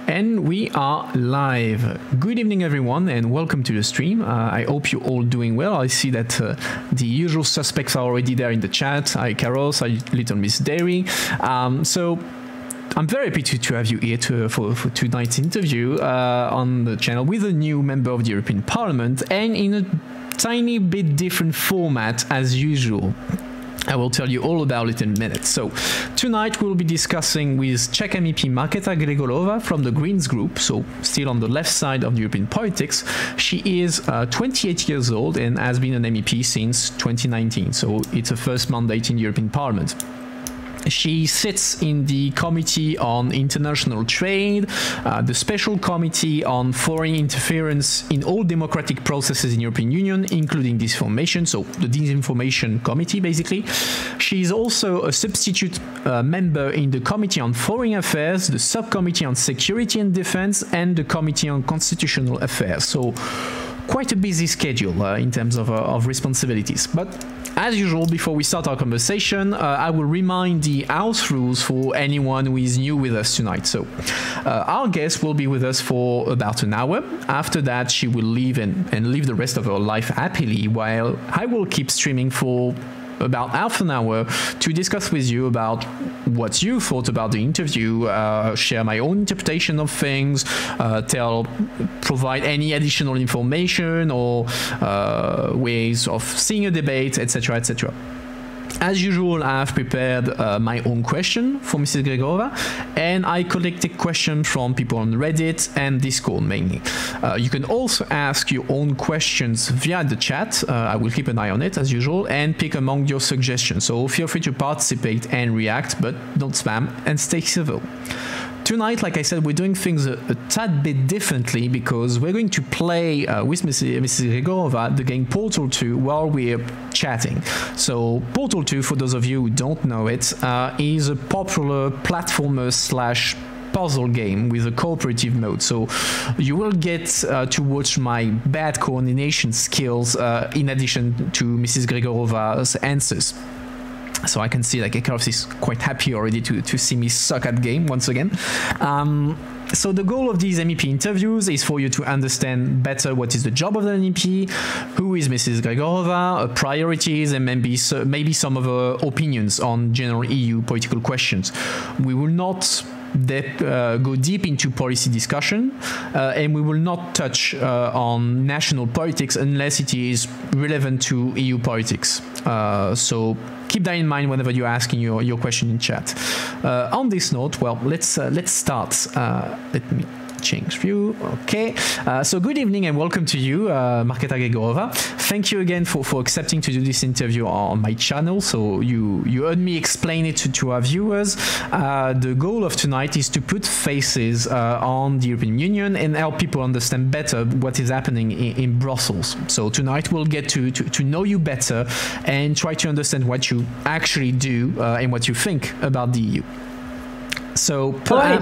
And we are live. Good evening, everyone, and welcome to the stream. I hope you're all doing well. I see that the usual suspects are already there in the chat. Hi, Caros. Hi, Little Miss Dairy. So I'm very happy to have you here for tonight's interview on the channel with a new member of the European Parliament and in a tiny bit different format as usual. I will tell you all about it in a minute. So tonight we'll be discussing with Czech MEP Markéta Gregorova from the Greens group, so still on the left side of European politics. She is 28 years old and has been an MEP since 2019, so it's her first mandate in the European Parliament. She sits in the Committee on International Trade, the Special Committee on Foreign Interference in all democratic processes in the European Union, including disinformation, so the Disinformation Committee, basically. She is also a substitute member in the Committee on Foreign Affairs, the Subcommittee on Security and Defense, and the Committee on Constitutional Affairs. So quite a busy schedule in terms of responsibilities. But as usual, before we start our conversation, I will remind the house rules for anyone who is new with us tonight. So our guest will be with us for about an hour. After that, she will leave and live the rest of her life happily, while I will keep streaming for about half an hour to discuss with you about what you thought about the interview, share my own interpretation of things, provide any additional information or ways of seeing a debate, etc., etc. As usual, I have prepared my own question for Mrs. Gregorova, and I collected questions from people on Reddit and Discord mainly. You can also ask your own questions via the chat. I will keep an eye on it as usual and pick among your suggestions. So feel free to participate and react, but don't spam and stay civil. Tonight, like I said, we're doing things a tad bit differently because we're going to play with Mrs. Gregorova the game Portal 2 while we're chatting. So Portal 2, for those of you who don't know it, is a popular platformer slash puzzle game with a cooperative mode. So you will get to watch my bad coordination skills in addition to Mrs. Gregorova's answers. So I can see like Ekaros is quite happy already to see me suck at game once again. So the goal of these MEP interviews is for you to understand better what is the job of the MEP, who is Mrs. Gregorova, priorities, and maybe some of her opinions on general EU political questions. We will not go deep into policy discussion, and we will not touch on national politics unless it is relevant to EU politics. So keep that in mind whenever you're asking your question in chat. On this note, well, let's start. Let me change view. Okay. So good evening and welcome to you, Markéta Gregorova. Thank you again for accepting to do this interview on my channel. So you heard me explain it to our viewers. The goal of tonight is to put faces on the European Union and help people understand better what is happening in Brussels. So tonight we'll get to know you better and try to understand what you actually do and what you think about the EU. So sorry.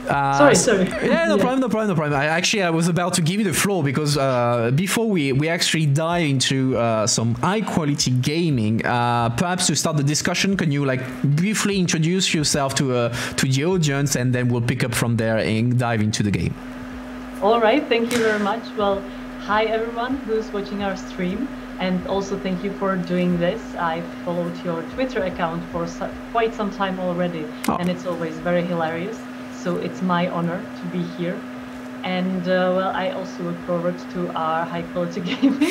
Yeah, no problem. I was about to give you the floor because before we actually dive into some high-quality gaming, perhaps to start the discussion, can you like briefly introduce yourself to the audience, and then we'll pick up from there and dive into the game. All right, thank you very much. Well, hi everyone who's watching our stream, and also thank you for doing this. I've followed your Twitter account for quite some time already, and it's always very hilarious. So it's my honor to be here. And well, I also look forward to our high quality gaming.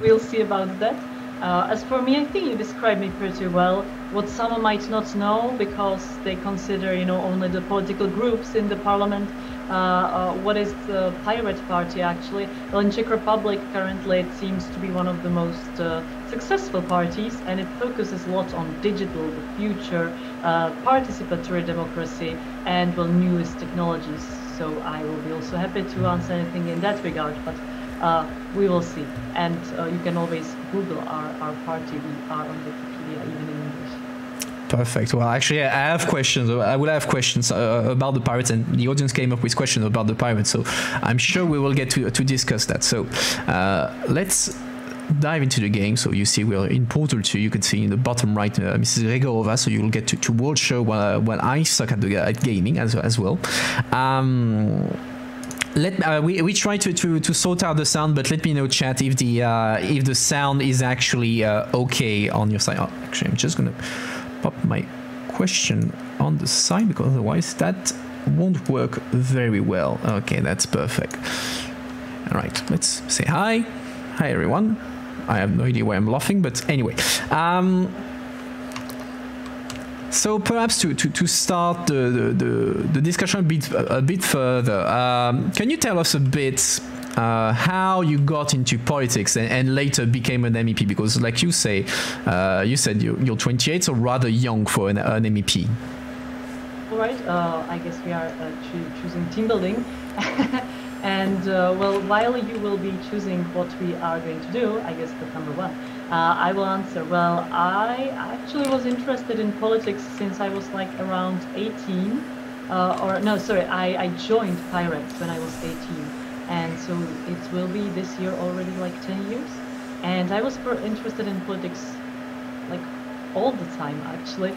We'll see about that. As for me, I think you described me pretty well. What some might not know, because they consider, only the political groups in the parliament. What is the Pirate Party actually? Well, in Czech Republic currently it seems to be one of the most successful parties, and it focuses a lot on digital, the future, participatory democracy, and well, newest technologies. So I will be also happy to answer anything in that regard, but we will see. And you can always Google our party. We are on Wikipedia, even in English. Perfect. Well, actually, I have questions. I will have questions about the pirates, and the audience came up with questions about the pirates. So I'm sure we will get to discuss that. So let's dive into the game. So you see we're in Portal 2. You can see in the bottom right Mrs. Gregorova. So you'll get to watch her while I suck at gaming as well. We try to sort out the sound, but let me know, chat, if the sound is actually okay on your side. Oh, actually, I'm just gonna pop my question on the side because otherwise that won't work very well. Okay, that's perfect. All right, let's say hi. Hi, everyone. I have no idea why I'm laughing, but anyway. So perhaps to start the discussion a bit further, can you tell us a bit how you got into politics and later became an MEP? Because, like you say, you said you're 28, so rather young for an MEP. All right. I guess we are choosing team building. And well, while you will be choosing what we are going to do, I guess that's number one. I will answer. Well, I actually was interested in politics since I was like around 18. I joined Pirates when I was 18. And so it will be this year already like 10 years. And I was interested in politics like all the time, actually,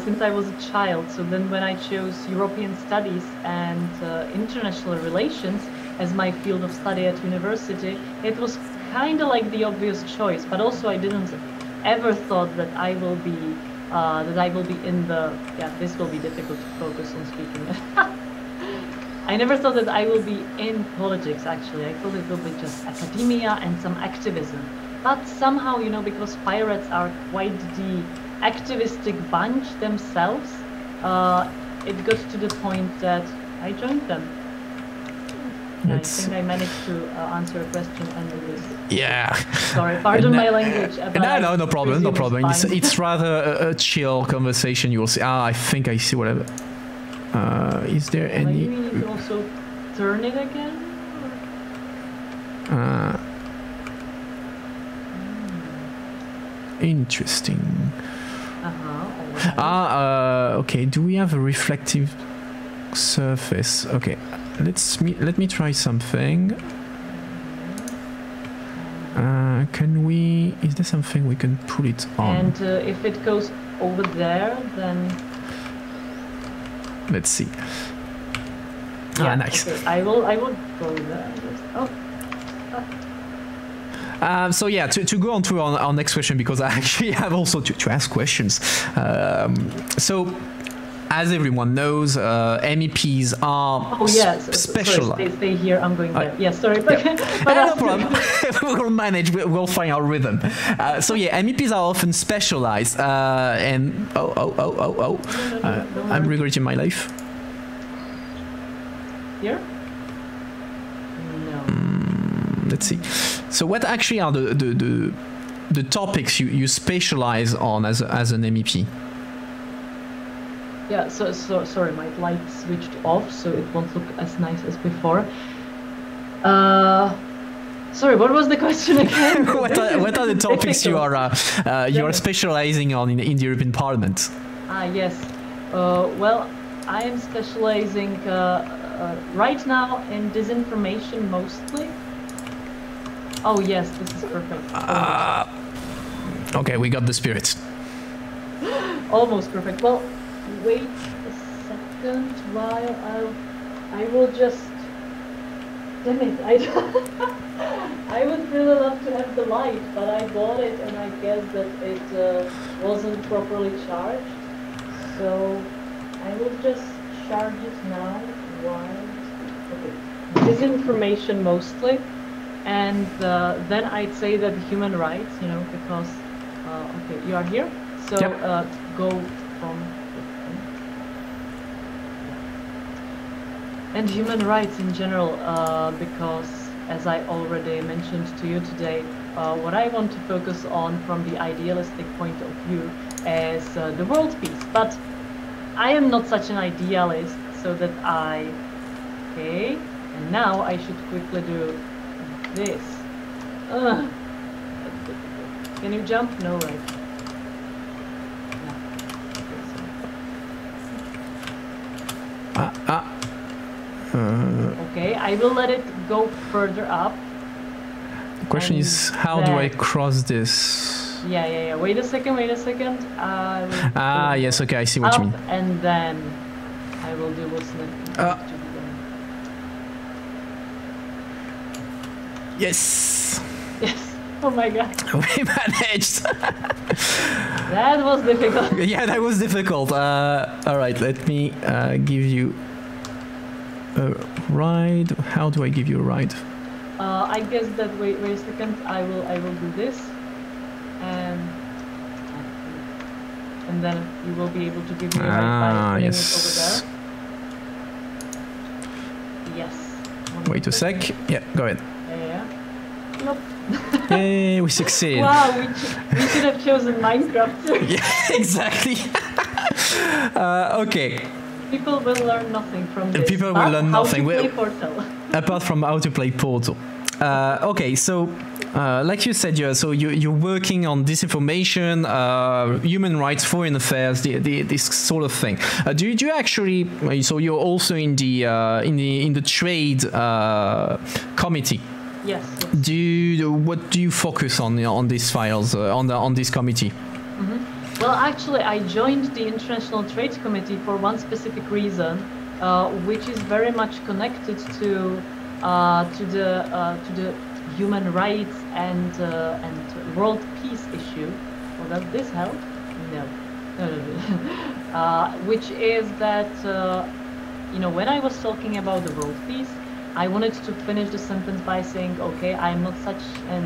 since I was a child. So then when I chose European Studies and International Relations as my field of study at university, it was kind of like the obvious choice, but also I didn't ever thought that I will be in the, this will be difficult to focus on speaking. I never thought that I will be in politics, actually. I thought it will be just academia and some activism. But somehow, you know, because Pirates are quite the activistic bunch themselves, it got to the point that I joined them. I think I managed to answer a question under this. Yeah. Sorry, pardon my language. No problem, no problem. It's rather a chill conversation. You will see. I think I see whatever. Is there any? You need to also turn it again? Interesting. Right. Okay. Do we have a reflective surface? Okay. Let me try something. Can we? Is there something we can put it on? And if it goes over there, then let's see. Yeah, nice. Okay. I will go there. So yeah, to go on to our next question, because I actually have also to ask questions. So, as everyone knows, MEPs are special. Stay here. I'm going there. Yes, sorry, but no problem. We'll manage. We'll find our rhythm. So yeah, MEPs are often specialized. And I'm regretting my life. Here? No. Let's see. So what actually are the topics you specialize on as an MEP? Yeah, so sorry, my light switched off, so it won't look as nice as before. Sorry, what was the question again? what are the topics you are specializing on in the European Parliament? Yes. Well, I am specializing right now in disinformation mostly. Oh yes, this is perfect. Okay, we got the spirit. Almost perfect. Well, wait a second while I will just... Damn it, I would really love to have the light, but I bought it and I guess that it wasn't properly charged. So I will just charge it now while... Okay. Disinformation mostly. And then I'd say that human rights, you know, because... okay, you are here? So yep. Go from... And human rights in general, because as I already mentioned to you today, what I want to focus on from the idealistic point of view is the world peace. But I am not such an idealist, so that okay, and now I should quickly do this. Can you jump? No, right? Okay, I will let it go further up. Question is, how do I cross this? Yeah. Wait a second. Yes, okay, I see what you mean. And then I will do what's next. Yes. Yes. Oh my god. We managed. That was difficult. Yeah, that was difficult. All right, let me give you a ride. How do I give you a ride? I guess that wait a second. I will do this, and then you will be able to give me a ride by putting it over there. Yes. Wait a sec. Yeah, go ahead. Yeah. Nope. Yay, we succeeded. Wow, we should have chosen Minecraft. Yeah, exactly. Okay. People will learn nothing from this. People will learn nothing. How to play Portal. Apart from how to play Portal. Okay, so like you said, so you're working on disinformation, human rights, foreign affairs, this sort of thing. Do you actually? So you're also in the trade committee. Yes. What do you focus on these files on this committee? Mm-hmm. Well, actually, I joined the International Trade Committee for one specific reason, which is very much connected to the human rights and world peace issue. Well, does this help? No. Which is that when I was talking about the world peace, I wanted to finish the sentence by saying, okay, I'm not such a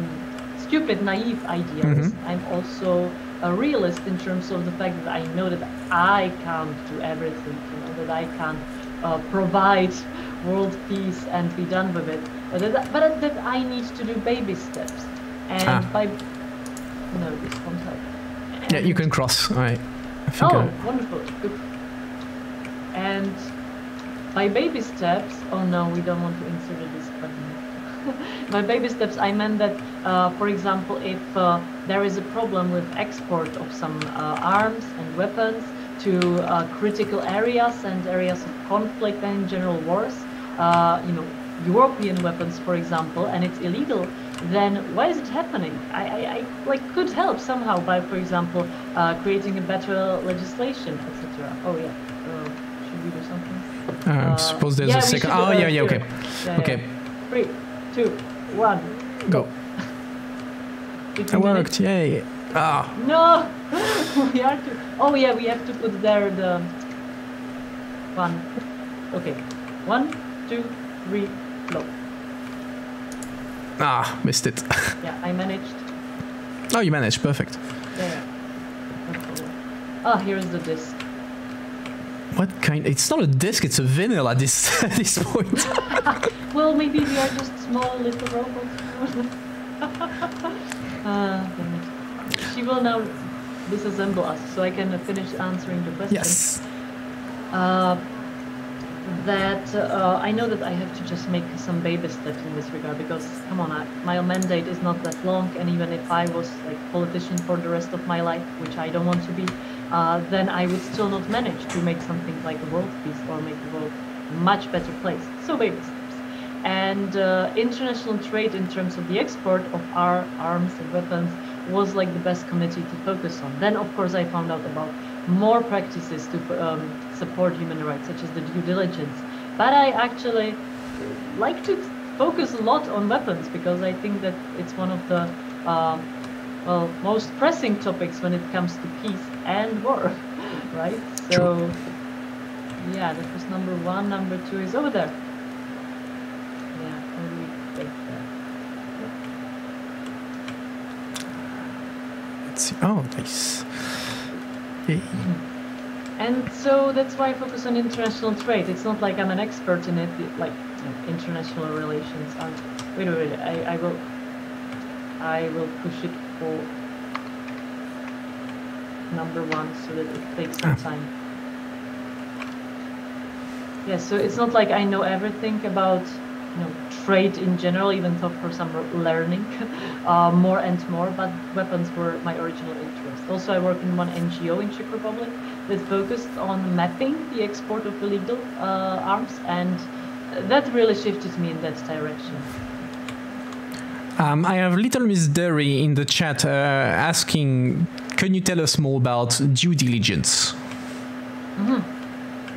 stupid, naive idealist. Mm-hmm. I'm also a realist in terms of the fact that I know that I can't do everything, that I can't provide world peace and be done with it, but that I need to do baby steps. And by this won't help. Yeah, you can cross. All right. Wonderful. Good. And by baby steps, oh no, we don't want to insert this button. By baby steps, I meant that, for example, if there is a problem with export of some arms and weapons to critical areas and areas of conflict and general wars, European weapons, for example, and it's illegal, then why is it happening? I could help somehow by, for example, creating a better legislation, etc. Oh yeah. Should we do something? I suppose there's a second. Okay. Okay. 3, 2, 1, go. It worked. Yay. No. We have to. Oh yeah, we have to put there the one. Okay. 1, 2, 3, go. Missed it. Yeah, I managed. Oh, you managed. Perfect. Yeah. Here's the disc. What kind? It's not a disc. It's a vinyl at this point. Well, maybe we are just small little robots. She will now disassemble us, so I can finish answering the question. Yes. I know that I have to just make some baby steps in this regard, because come on, my mandate is not that long, and even if I was like politician for the rest of my life, which I don't want to be, then I would still not manage to make something like a world peace or make the world a much better place. So baby steps. And international trade in terms of the export of our arms and weapons was like the best committee to focus on. Then of course I found out about more practices to support human rights, such as the due diligence. But I actually like to focus a lot on weapons, because I think that it's one of the most pressing topics when it comes to peace and war, right? So yeah, that was number 1. Number 2 is over there. Yeah, how do we take that? Let's see. Oh, nice. Yay. And so that's why I focus on international trade. It's not like I'm an expert in it, like international relations. Wait, I will push it for number 1 so that it takes some time. Yeah, so it's not like I know everything about trade in general, even though for some learning more and more, but weapons were my original interest. Also, I work in one NGO in Czech Republic that focused on mapping the export of illegal arms, and that really shifted me in that direction. I have Little Miss Derry in the chat asking, can you tell us more about due diligence?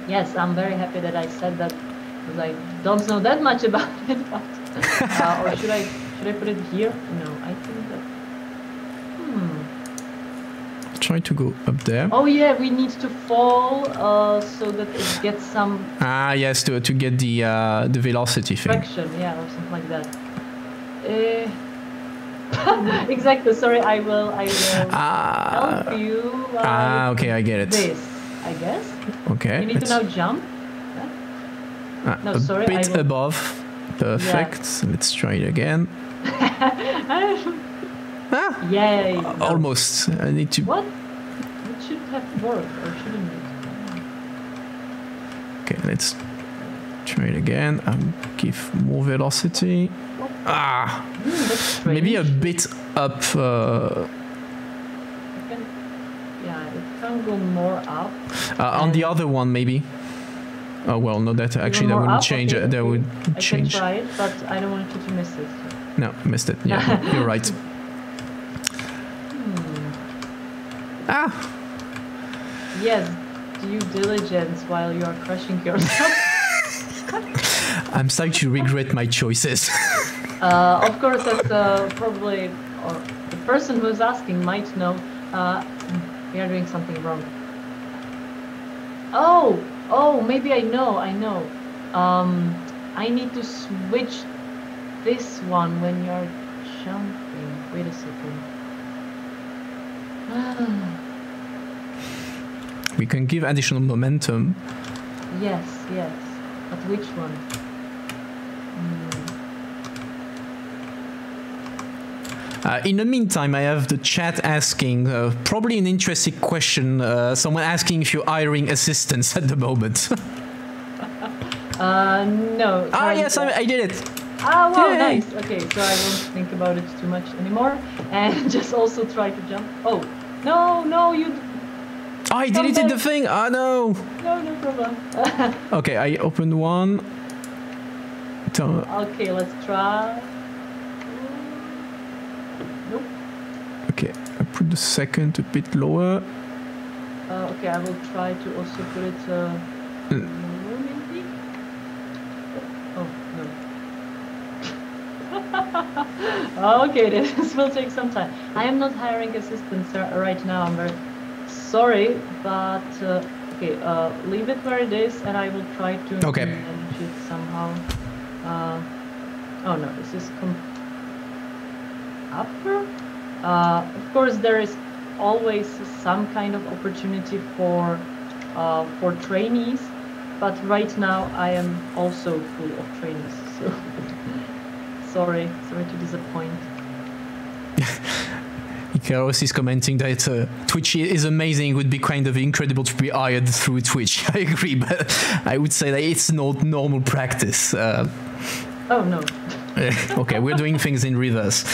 Yes, I'm very happy that I said that, because I don't know that much about it. But, or should I put it here? No, I think that. Try to go up there. Oh yeah, we need to fall so that it gets some. Yes, to get the velocity thing. Traction, yeah, or something like that. Exactly. Sorry, I will help you. Okay, I get it. This, I guess. Okay. You need to now jump. No, a sorry. bit above. Perfect. Yeah. Let's try it again. Yay! Almost. I need to. What? It should have worked, or shouldn't it? Okay, let's try it again. Give more velocity. Maybe a bit up. It can go more up. On the other one, maybe. Oh well, no, that actually that wouldn't change. Okay, that would change. I can try it, but I don't want you to miss it. No, missed it. Yeah, you're right. Yes, due diligence while you are crushing yourself. I'm starting to regret my choices. Of course, that's probably, or the person who's asking might know, we are doing something wrong. Oh, maybe I know. I need to switch this one when you're jumping. Wait a second. We can give additional momentum. Yes. But which one? In the meantime, I have the chat asking, probably an interesting question, someone asking if you're hiring assistants at the moment. No. Yes, I did it. Wow, Yay. nice. Okay, so I won't think about it too much anymore. And just also try to jump. Oh, no, you... I deleted the thing. Oh, no. No problem. Okay, I opened one. Okay, let's try. Nope. Okay, I put the second a bit lower. Okay, I will try to also put it lower, maybe? Oh, no. Okay, this will take some time. I am not hiring assistants right now. I'm very sorry, but okay, leave it where it is, and I will try to manage it somehow. Oh no, this is upper. Of course, there is always some kind of opportunity for trainees, but right now I am also full of trainees. So sorry to disappoint. Ikaros is commenting that Twitch is amazing. It would be kind of incredible to be hired through Twitch. I agree, but I would say that it's not normal practice. Oh no. Okay, we're doing things in reverse.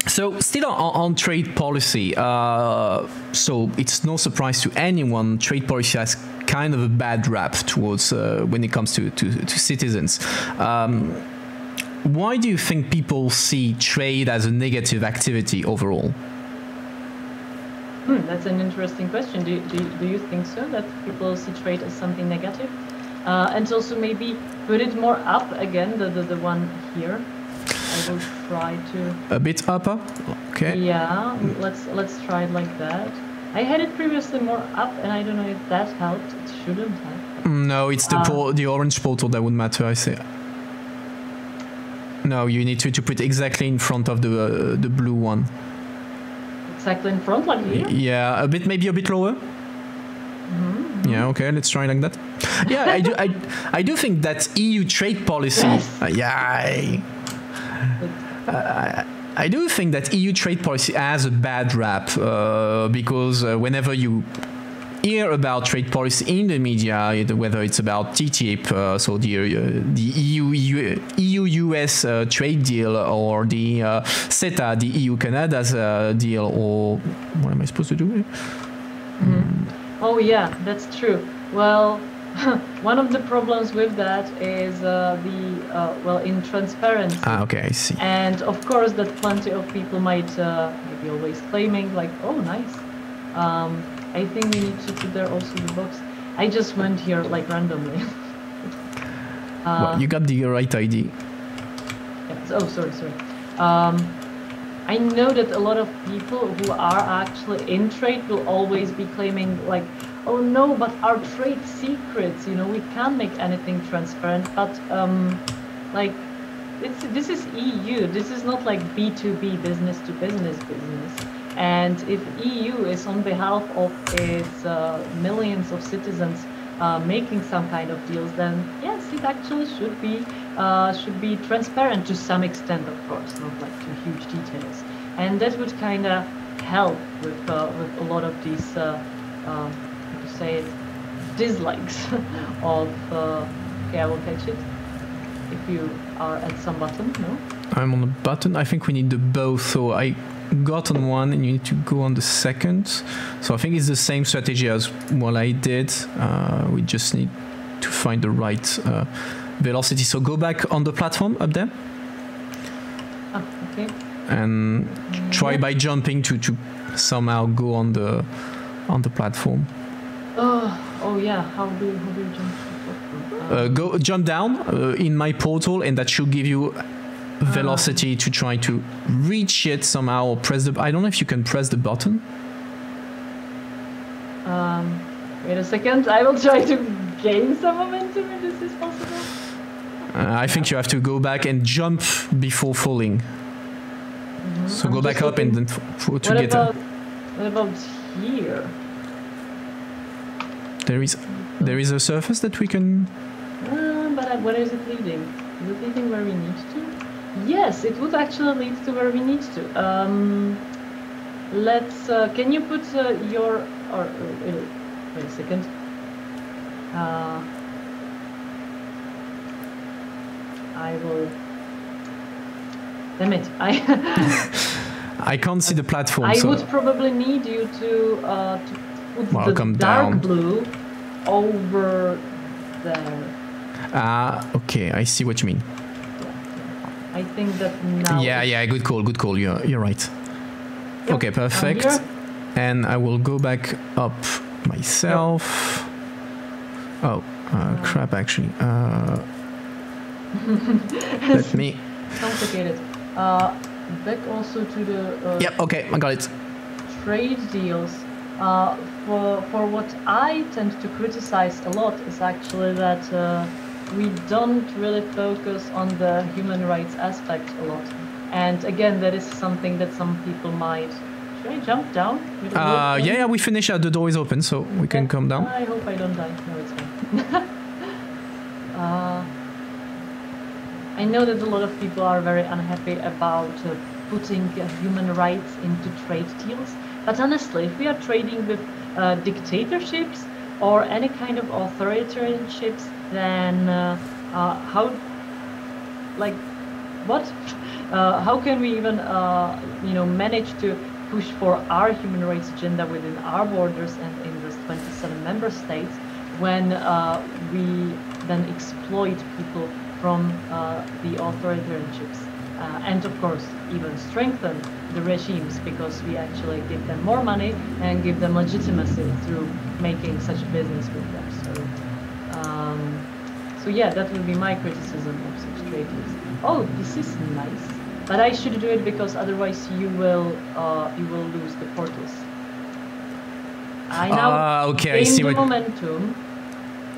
So still on trade policy, so it's no surprise to anyone, trade policy has kind of a bad rap towards when it comes to citizens. Why do you think people see trade as a negative activity overall? That's an interesting question. Do you think so, that people see trade as something negative? And also maybe put it more up again, the one here. I will try to... A bit upper? Okay. Yeah, let's try it like that. I had it previously more up, and I don't know if that helped. It shouldn't have. No, it's the orange portal that would matter, I say. No, you need to put exactly in front of the blue one. Exactly in front, like here? Yeah, maybe a bit lower. Yeah, okay, let's try like that. Yeah, I do think that EU trade policy. Yes. I do think that EU trade policy has a bad rap because whenever you hear about trade policy in the media, whether it's about TTIP, so the EU-US trade deal, or the CETA, the EU-Canada's deal, or what am I supposed to do here? Oh yeah, that's true. Well, one of the problems with that is well, in transparency. Okay, I see. And of course, that plenty of people might be always claiming like, oh, nice. I think we need to put there also the box. I just went here like randomly. Well, you got the right ID. Yeah, oh, sorry. I know that a lot of people who are actually in trade will always be claiming like, oh no, but our trade secrets, you know, we can't make anything transparent. But like, this is EU. This is not like B2B, business to business. And if EU is on behalf of its millions of citizens making some kind of deals, then yes, it actually should be transparent to some extent, of course, not like to huge details. And that would kind of help with a lot of these, how to say it, dislikes of. Okay, I will catch it. If you are at some button, no? I'm on the button. I think we need the both. So I got on one and you need to go on the second. So I think it's the same strategy as what I did. We just need to find the right velocity. So go back on the platform up there. Ah, okay. And try by jumping to somehow go on the platform. Oh yeah. How do you jump? Jump down in my portal, and that should give you velocity to try to reach it somehow, or press the. I don't know if you can press the button. Wait a second. I will try to gain some momentum if this is possible. I think you have to go back and jump before falling. So go back up and then to get it. What about here? There is a surface that we can. But where is it leading? Is it leading where we need to? Yes, it would actually lead to where we need to. Let's. Can you put your? Or wait a second. I will. Damn it! I can't see the platform. I would probably need you to put the dark blue over there. Okay, I see what you mean. I think that now. Yeah, good call. You're right. Yep, okay, perfect. And I will go back up myself. Yep. Oh, crap! Actually, let me. Complicated. Back also to the. Yep. Okay, I got it. Trade deals. For what I tend to criticize a lot is actually that we don't really focus on the human rights aspect a lot. And again, that is something that some people might. Should I jump down? Yeah, we finish. The door is open, so we can come down. I hope I don't die. No, it's fine. I know that a lot of people are very unhappy about putting human rights into trade deals. But honestly, if we are trading with dictatorships or any kind of authoritarianships, then how can we even manage to push for our human rights agenda within our borders and in the 27 member states when we then exploit people from the authoritarianships? And of course, even strengthen the regimes because we actually give them more money and give them legitimacy through making such business with them. So yeah, that would be my criticism of such trade deals. Oh, this is nice, but I should do it because otherwise you will lose the portals. I now gain the momentum,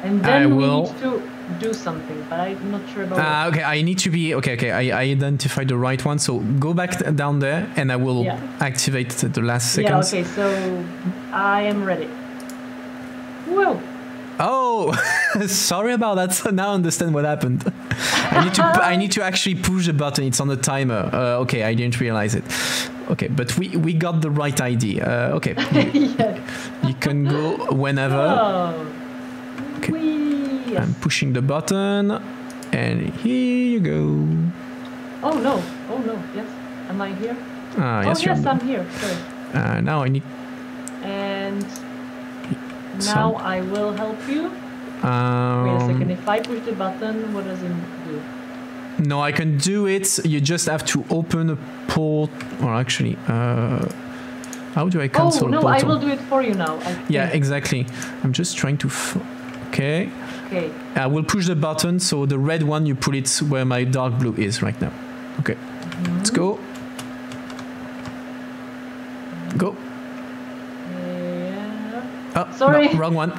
and then we need to do something, but I'm not sure about okay, I need to be okay. I identified the right one, so go back down there and I will activate the last seconds. Yeah, okay, so I am ready. Whoa. Oh, sorry about that. So now I understand what happened. I need to actually push the button. It's on the timer. Okay, I didn't realize it. Okay, but we got the right ID. Okay, you can go whenever. Oh. Okay. Yes. I'm pushing the button, and here you go. Oh no! Yes, am I here? Yes, yes, I'm here. Sorry. Now I need. And now I will help you. Wait a second. If I push the button, what does it do? No, I can do it. You just have to open a port. Or actually, how do I cancel? Oh no, portal? I will do it for you now. Yeah, exactly. I'm just trying to. Okay. Okay. I will push the button. So the red one, you put it where my dark blue is right now. Okay. Let's go. Go. Yeah. Oh, sorry. No, wrong one.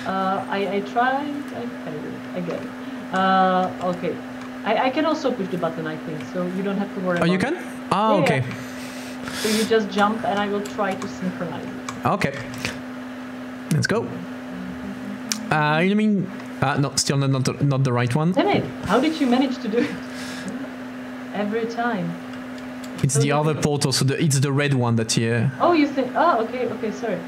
I tried. I get it. Okay. I can also push the button, I think, so you don't have to worry about it. Oh, you can? Oh, yeah, okay. Yeah. So you just jump and I will try to synchronize it. Okay. Let's go. You mean... no, still not the right one. Damn it! How did you manage to do it? Every time. It's so the other portal, so it's the red one that here. Oh, you think... Oh, okay, sorry. Wait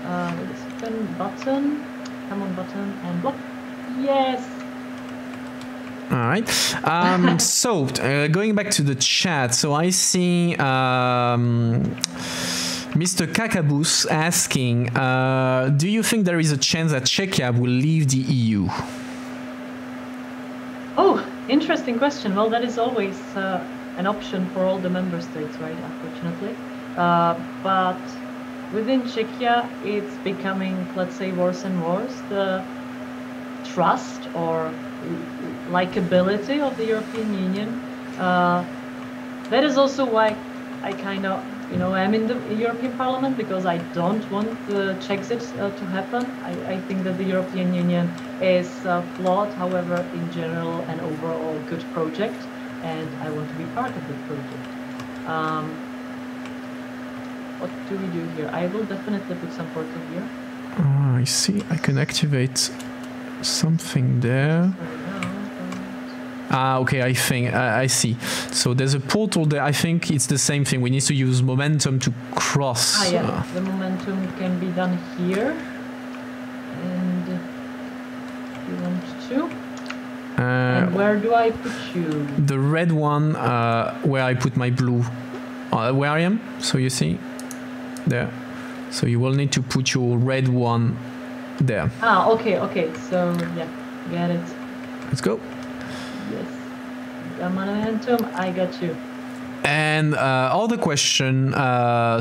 a second. Button. Come on, button. And block. Yes! All right. So going back to the chat, so I see Mr. Kakabus asking, do you think there is a chance that Czechia will leave the EU? Oh, interesting question. Well, that is always an option for all the member states, right? Unfortunately, but within Czechia, it's becoming, let's say, worse and worse. The trust or likability of the European Union. That is also why I kind of, am in the European Parliament, because I don't want the Czechs to happen. I think that the European Union is flawed, however, in general, an overall good project, and I want to be part of the project. What do we do here? I will definitely put some portal here. I see. I can activate something there. Okay, I think I see. So there's a portal there. I think it's the same thing. We need to use momentum to cross. Yeah, the momentum can be done here, and you want to. And where do I put you? The red one, where I put my blue. Where I am. So you see, there. So you will need to put your red one there. Okay. So yeah, get it. Let's go. Yes. Got momentum. I got you. And other question.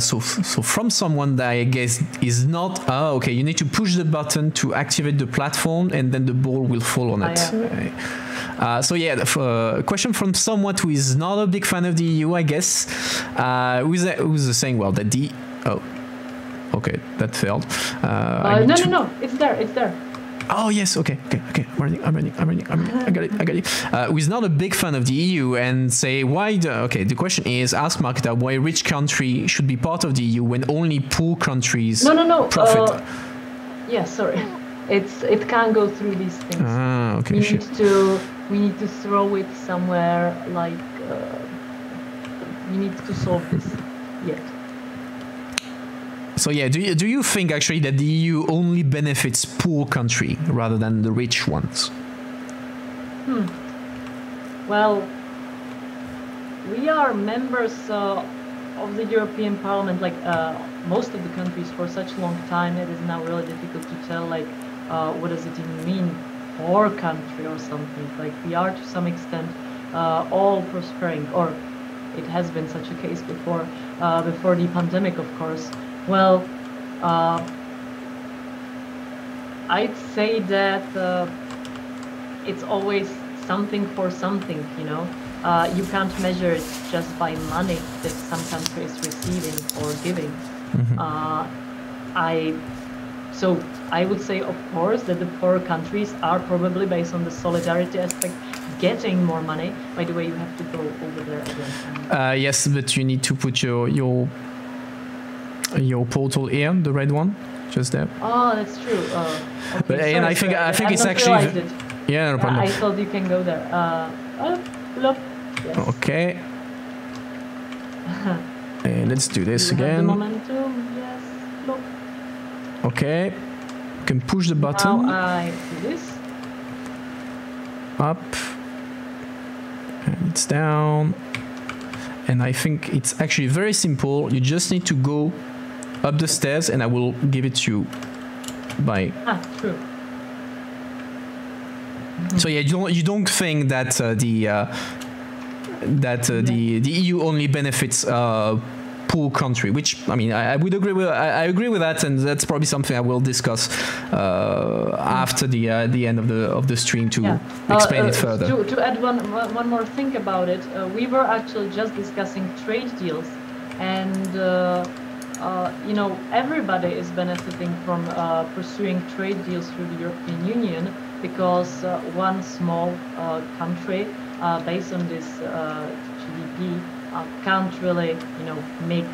So from someone that I guess is not. Okay. You need to push the button to activate the platform, and then the ball will fall on it. Yeah. So yeah, question from someone who is not a big fan of the EU, I guess. Who's saying, well, that the okay, that failed. No, it's there. Oh yes, okay. I'm ready. I got it. Who is not a big fan of the EU and say why? The question is, ask Markéta why a rich country should be part of the EU when only poor countries profit. Yeah, sorry. It can't go through these things. Okay. We need to throw it somewhere. Like we need to solve this yet. So yeah, do you think actually that the EU only benefits poor country rather than the rich ones? Well, we are members of the European Parliament, like most of the countries, for such a long time. It is now really difficult to tell, like, what does it even mean, poor country or something. Like, we are to some extent all prospering, or it has been such a case before the pandemic, of course. Well, I'd say that it's always something for something, You can't measure it just by money that some country is receiving or giving. So I would say, of course, that the poorer countries are probably, based on the solidarity aspect, getting more money. By the way, you have to go over there again. Yes, but you need to put your portal here, the red one, just there. Oh, that's true. Okay, but and I think it's actually no problem. I thought you can go there. Look. Yes. Okay. And let's do this again. Have the momentum. Yes. Look. Okay. You can push the button. Now I do this. Up. And it's down. And I think it's actually very simple. You just need to go up the stairs, and I will give it to you by... True. So yeah, you don't think that the EU only benefits poor country, which I mean I would agree with. I agree with that, and that's probably something I will discuss after the end of the stream to explain it further. To add one more thing about it, we were actually just discussing trade deals, and you know, everybody is benefiting from pursuing trade deals through the European Union, because one small country, based on this GDP, can't really, you know, make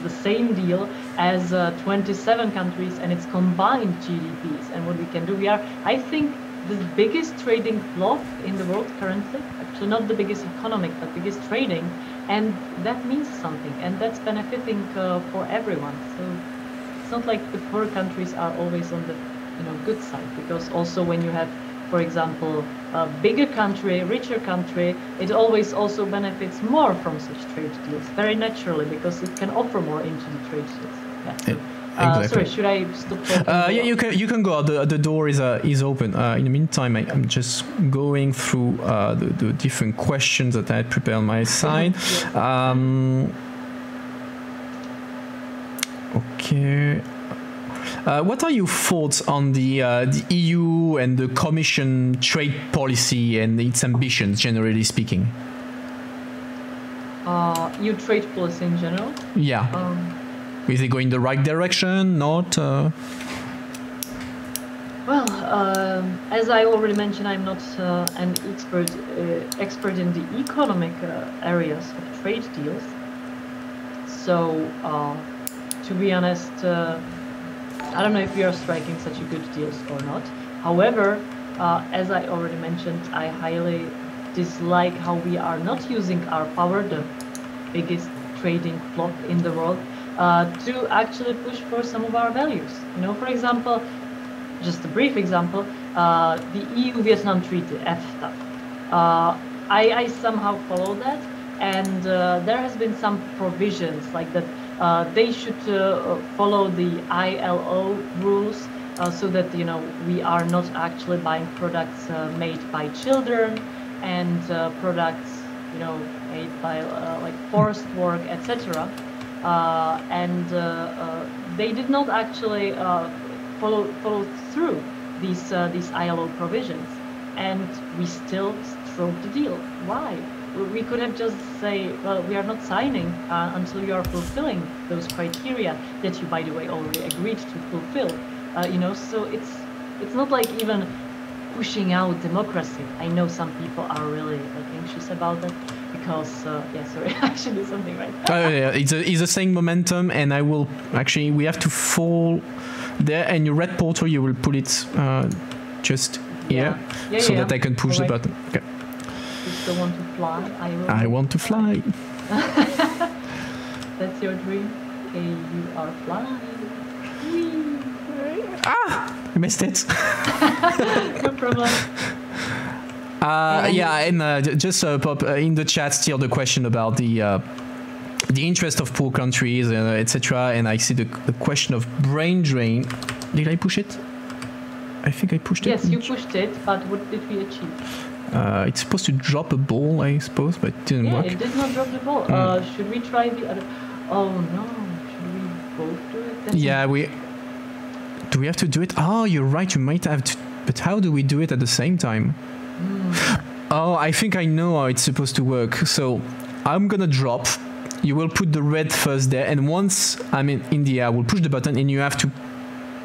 the same deal as 27 countries and its combined GDPs. And what we can do, we are, I think, the biggest trading bloc in the world currently. Actually, not the biggest economic, but biggest trading, and that means something, and that's benefiting for everyone. So it's not like the poor countries are always on the, you know, good side, because also when you have, for example, a bigger country, richer country, it always also benefits more from such trade deals, very naturally, because it can offer more into the trade deals. Yeah. So, exactly. Sorry, should I stop talking? Yeah, you can go. The door is open. In the meantime, I'm just going through the different questions that I had prepared on my side. Okay. What are your thoughts on the EU and the Commission trade policy and its ambitions, generally speaking? EU trade policy in general? Yeah. Is it going the right direction? Not? Well, as I already mentioned, I'm not an expert in the economic areas of trade deals. So, to be honest, I don't know if we are striking such a good deals or not. However, as I already mentioned, I highly dislike how we are not using our power, the biggest trading bloc in the world, to actually push for some of our values. You know, for example, just a brief example, the EU-Vietnam Treaty, EFTA. I somehow follow that, and there has been some provisions like that they should follow the ILO rules, so that, you know, we are not actually buying products made by children, and products, you know, made by like forced work, etc. And they did not actually follow through these ILO provisions, and we still struck the deal. Why? We could have just say, well, we are not signing until you are fulfilling those criteria that you, by the way, already agreed to fulfill. You know, so it's not like even pushing out democracy. I know some people are really like anxious about that, because yeah, sorry, I should do something right. Yeah, it's the same momentum, and I will actually, we have to fall there, and your red portal, you will put it just here, so that I can push the button. Okay. You still want to fly? I want to fly. That's your dream? Okay, you are flying. Whee. Ah! I missed it. No problem. Yeah, and just pop in the chat still the question about the interest of poor countries, etc. And I see the question of brain drain. Did I push it? I think I pushed it. Yes, you pushed it, but what did we achieve? It's supposed to drop a ball, I suppose, but it didn't work. Yeah, it did not drop the ball. Should we try the other? Oh no, should we both do it? That's yeah, do we have to do it? Oh, you're right, you might have to, but how do we do it at the same time? Oh, I think I know how it's supposed to work. So I'm gonna drop, you will put the red first there, and once I'm in the air, we'll push the button, and you have to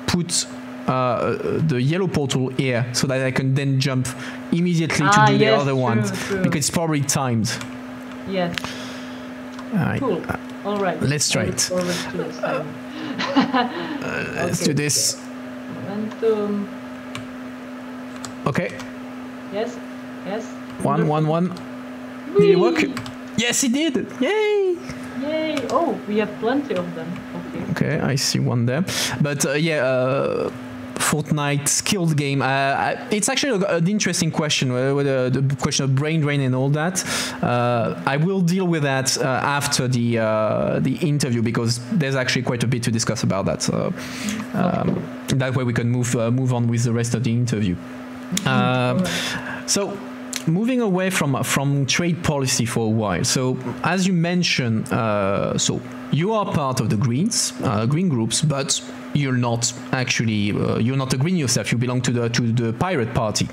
put the yellow portal here, so that I can then jump immediately to do the other one, because it's probably timed. Yes. Cool. All right. Let's try it. Let's do this. Momentum. Okay. Yes. Yes. One. Did it work? Yes, it did. Yay! Yay! Oh, we have plenty of them. Okay, I see one there. But yeah, Fortnite skilled game. It's actually an interesting question, with the question of brain drain and all that. I will deal with that after the interview, because there's actually quite a bit to discuss about that. So that way we can move on with the rest of the interview. So moving away from trade policy for a while. So as you mentioned, so you are part of the green groups, but you're not actually you're not a green yourself. You belong to the Pirate Party.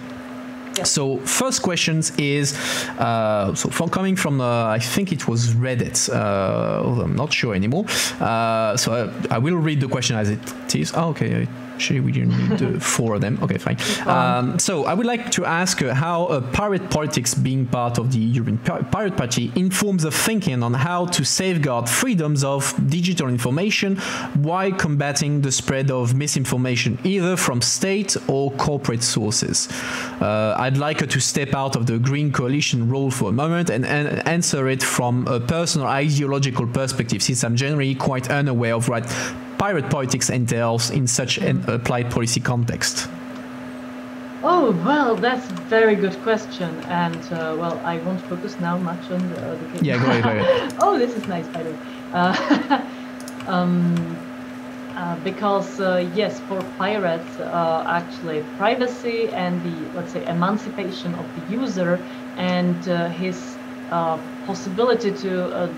Yes. So first questions is so coming from I think it was Reddit. I'm not sure anymore. So I will read the question as it is. Oh, okay. Actually, we didn't need 4 of them. Okay, fine. So I would like to ask how pirate politics, being part of the European Pirate Party, informs the thinking on how to safeguard freedoms of digital information while combating the spread of misinformation, either from state or corporate sources. I'd like her to step out of the Green Coalition role for a moment and answer it from a personal ideological perspective, since I'm generally quite unaware of what pirate politics entails in such an applied policy context. Oh, well, that's a very good question. And, well, I won't focus now much on the game. Yeah, go ahead. Oh, this is nice, by the way. Because, yes, for pirates, actually, privacy and the, let's say, emancipation of the user and his possibility to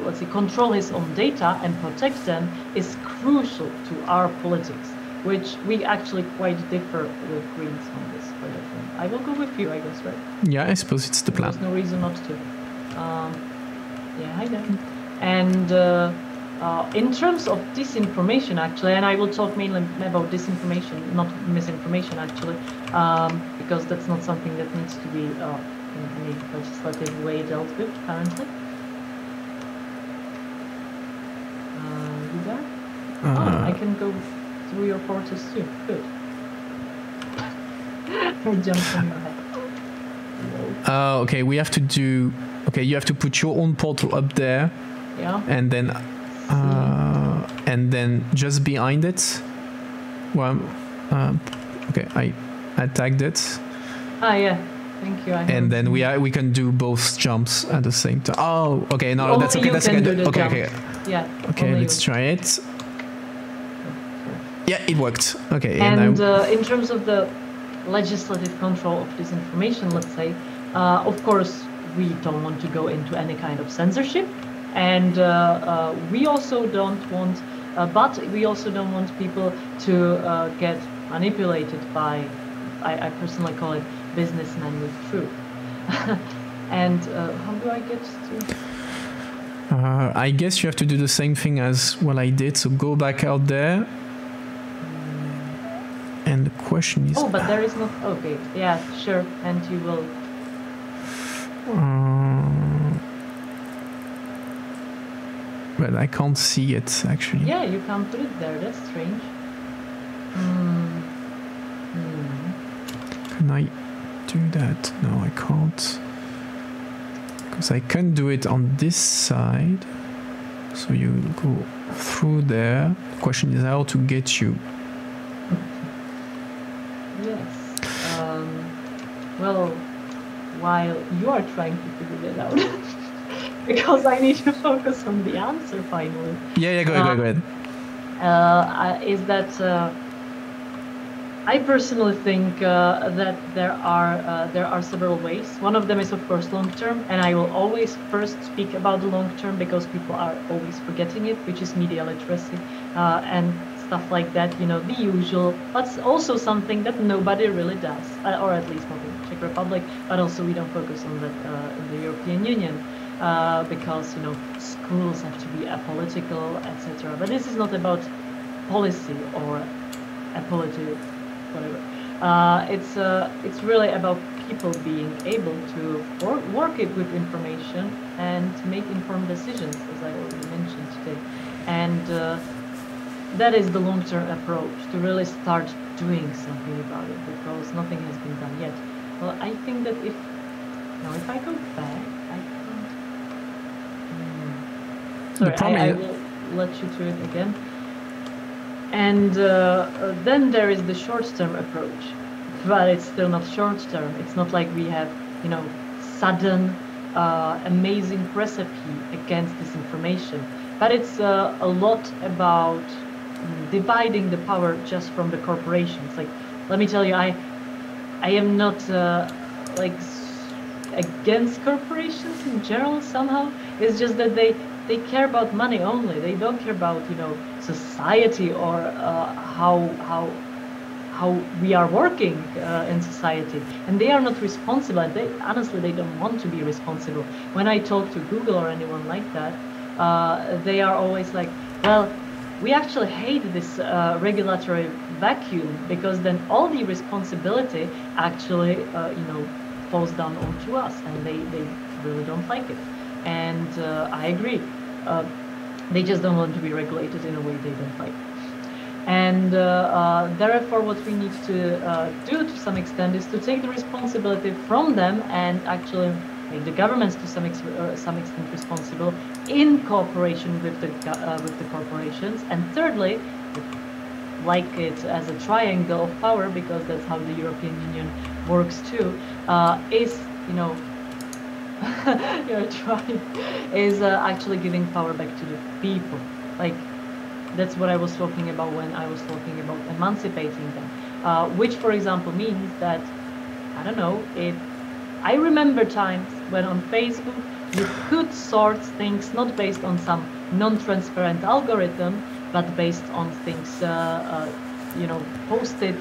let's say, control his own data and protect them is crucial to our politics, which we actually quite differ with Greens on this kind of thing. I will go with you, I guess, right? Yeah, I suppose it's the plan. There's no reason not to. Yeah, hi there. And in terms of disinformation, actually, and I will talk mainly about disinformation, not misinformation, actually, because that's not something that needs to be in any legislative way dealt with currently. I can go through your portals too. Good. I jumped on your head. Okay, we have to do. Okay, you have to put your own portal up there. Yeah. And then just behind it. Well, okay, I tagged it. Ah, yeah. Thank you. And then we can do both jumps at the same time. Oh, okay. No, that's okay. That's okay. Okay. Yeah. Okay, let's try it. Yeah, it worked. Okay. And in terms of the legislative control of disinformation, let's say, of course, we don't want to go into any kind of censorship, and we also don't want, but we also don't want people to get manipulated by, I personally call it businessmen with truth. And how do I get to? I guess you have to do the same thing as what I did. So go back out there. And the question is... Oh, but there is not... Okay, yeah, sure. And you will... Well, I can't see it, actually. Yeah, you can't put it there. That's strange. Can I do that? No, I can't. Because I can do it on this side. So you go through there. The question is how to get you. Yes. Well, while you are trying to figure that out, because I need to focus on the answer finally. Yeah, go ahead. Is that I personally think that there are several ways. One of them is, of course, long term, and I will always first speak about the long term because people are always forgetting it, which is media literacy and stuff like that. You know, the usual. But also something that nobody really does, or at least not in the Czech Republic. But also we don't focus on that in the European Union because schools have to be apolitical, etc. But this is not about policy or apolitical. Whatever. It's really about people being able to work it with information and make informed decisions, as I already mentioned today. And that is the long-term approach, to really start doing something about it, because nothing has been done yet. Well, I think that if I go back, I can't. Sorry, I will let you do it again. And then there is the short-term approach, but it's still not short-term. It's not like we have, sudden, amazing recipe against disinformation. But it's a lot about dividing the power just from the corporations. Like, let me tell you, I am not like against corporations in general somehow. It's just that they care about money only. They don't care about, you know, society or how we are working in society, and they are not responsible. And they honestly, they don't want to be responsible. When I talk to Google or anyone like that, they are always like, well, we actually hate this regulatory vacuum, because then all the responsibility actually you know, falls down onto us, and they really don't like it. And I agree, they just don't want to be regulated in a way they don't like. And therefore, what we need to do to some extent is to take the responsibility from them and actually make the governments to some extent responsible in cooperation with the corporations. And thirdly, like it as a triangle of power, because that's how the European Union works too, is, you know, is actually giving power back to the people. Like, that's what I was talking about when I was talking about emancipating them, which, for example, means that, I don't know, I remember times when on Facebook you could sort things not based on some non-transparent algorithm, but based on things, you know, posted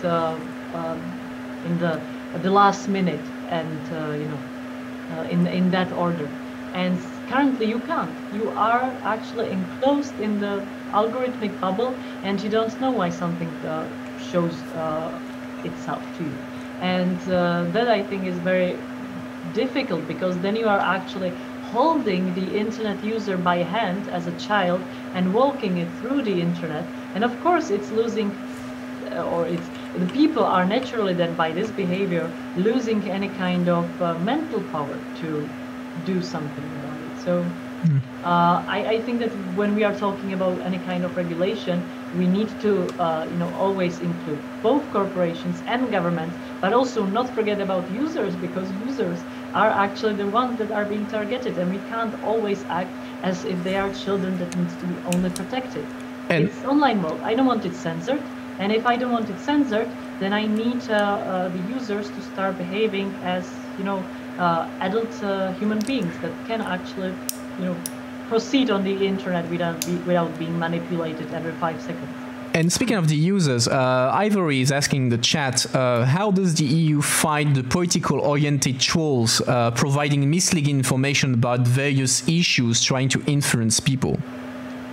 in the last minute, and you know, in that order. And currently you can't. You are actually enclosed in the algorithmic bubble, and you don't know why something shows itself to you. And that, I think, is very difficult, because then you are actually holding the internet user by hand as a child and walking it through the internet. And of course it's losing, or the people are naturally then, by this behavior, losing any kind of mental power to do something about it. So I think that when we are talking about any kind of regulation, we need to you know, always include both corporations and governments, but also not forget about users, because users are actually the ones that are being targeted, and we can't always act as if they are children that needs to be only protected. And it's online world. I don't want it censored, and if I don't want it censored, then I need the users to start behaving as, you know, adult human beings that can actually, you know, proceed on the internet without being manipulated every 5 seconds. And speaking of the users, Ivory is asking the chat, how does the EU fight the political-oriented trolls providing misleading information about various issues trying to influence people?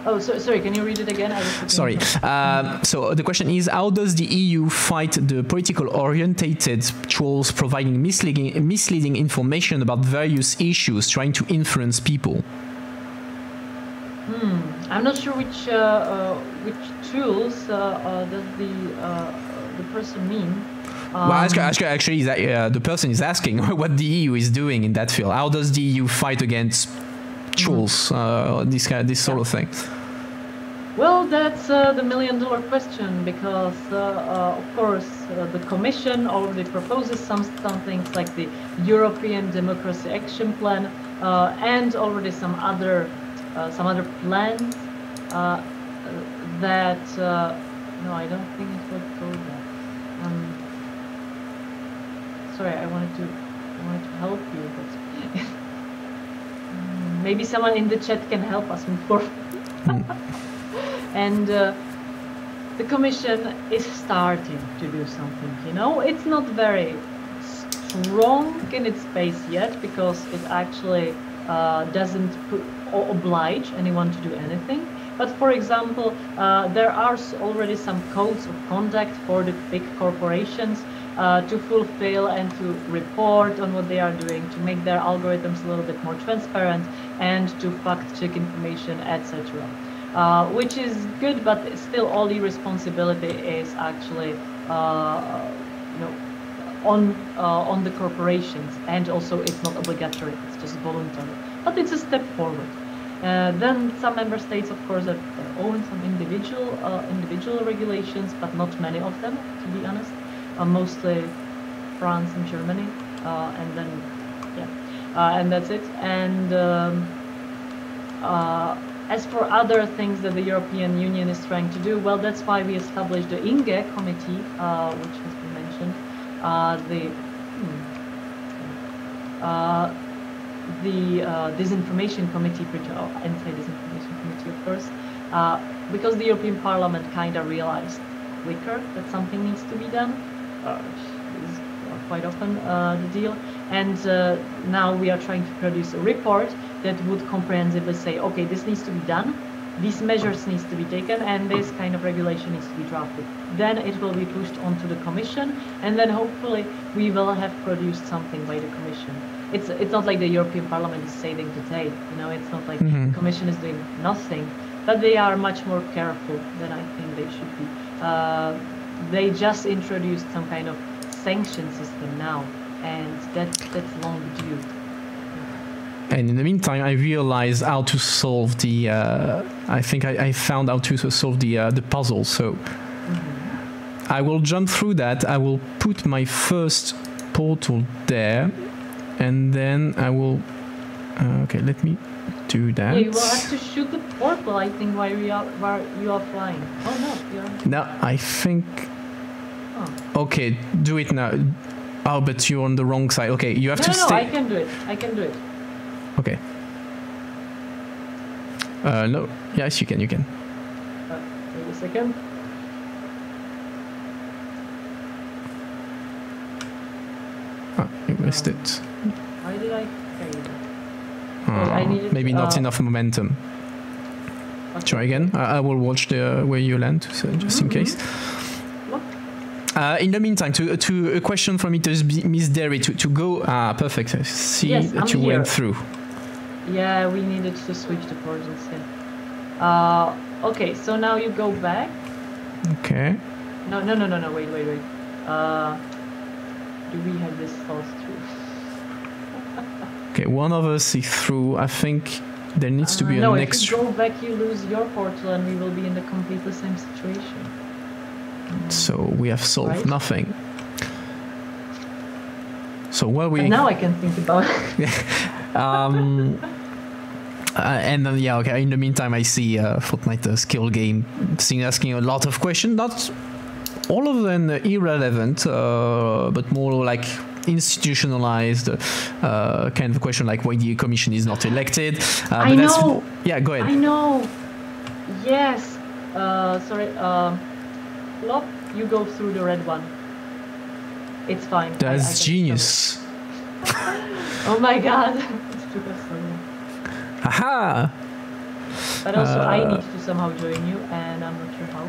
Oh, sorry, can you read it again? Sorry. So the question is, how does the EU fight the political-oriented trolls providing misleading information about various issues trying to influence people? I'm not sure which tools does the person mean. Well, actually, the person is asking what the EU is doing in that field. How does the EU fight against trolls, this sort of thing? Well, that's the million-dollar question, because of course the Commission already proposes some things like the European Democracy Action Plan, and already some other plans that no, I don't think it would go that. Sorry, I wanted to help you, but maybe someone in the chat can help us move forward. And the Commission is starting to do something. You know, it's not very strong in its base yet, because it actually doesn't oblige anyone to do anything. But for example, there are already some codes of conduct for the big corporations to fulfill and to report on what they are doing, to make their algorithms a little bit more transparent, and to fact-check information, etc. Which is good, but still all the responsibility is actually you know, on the corporations, and also it's not obligatory, it's just voluntary, but it's a step forward. Then some member states, of course, that own some individual regulations, but not many of them, to be honest. Mostly France and Germany, and then yeah, and that's it. And as for other things that the European Union is trying to do, well, that's why we established the INGE committee, which has been mentioned, the disinformation committee, anti-disinformation committee, of course, because the European Parliament kind of realized quicker that something needs to be done, which is quite often the deal. And now we are trying to produce a report that would comprehensively say, okay, this needs to be done, these measures needs to be taken, and this kind of regulation needs to be drafted. Then it will be pushed onto the Commission, and then hopefully we will have produced something by the Commission. It's not like the European Parliament is saving the day, you know, it's not like the Commission is doing nothing, but they are much more careful than I think they should be. They just introduced some kind of sanction system now, and that's long due. And in the meantime, I realized how to solve the. I think I found how to solve the puzzle. So I will jump through that. I will put my first portal there, and then I will. Okay, let me do that. Yeah, you will have to shoot the portal, I think, while you are flying. Oh no, you're. No, I think. Oh. Okay, do it now. Oh, but you're on the wrong side. Okay, you have to stay. No, I can do it. I can do it. Okay. No. Yes, you can. You can. Wait a second. Ah, you missed it. Why did I fail? I needed, maybe not enough momentum. Okay. Try again. I will watch the where you land, so just in case. In the meantime, to a question from Miss Derry to go. Ah, perfect. I see yes, that you went through. Yeah, we needed to switch the portals. Yeah. Okay, so now you go back. Okay. No. Wait. Do we have this thought through? Okay, one of us is through. I think there needs to be an extra. No, if you go back, you lose your portal, and we will be in the completely same situation. So we have solved nothing. So while we. And now I can think about it. And then okay. In the meantime, I see Fortnite skill game asking a lot of questions. Not all of them irrelevant, but more like institutionalized kind of question, like why the commission is not elected. I know. Yeah, go ahead. I know. Yes. Sorry. Lop, you go through the red one. It's fine. That's genius. Oh my god. It took us so long. Haha! But also I need to somehow join you, and I'm not sure how.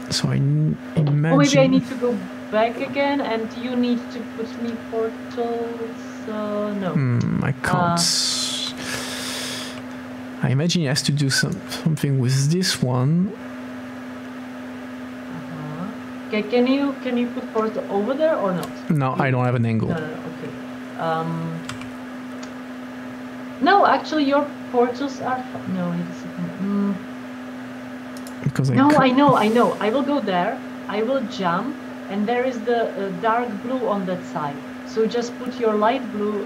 So I imagine... Or maybe I need to go back again, and you need to put me portals... no. I can't... I imagine he has to do something with this one. Okay, can you put portal over there or not? No, I don't have an angle. No, okay. No, actually your portals are... No, wait a second. Because I know. I will go there, I will jump, and there is the dark blue on that side. So just put your light blue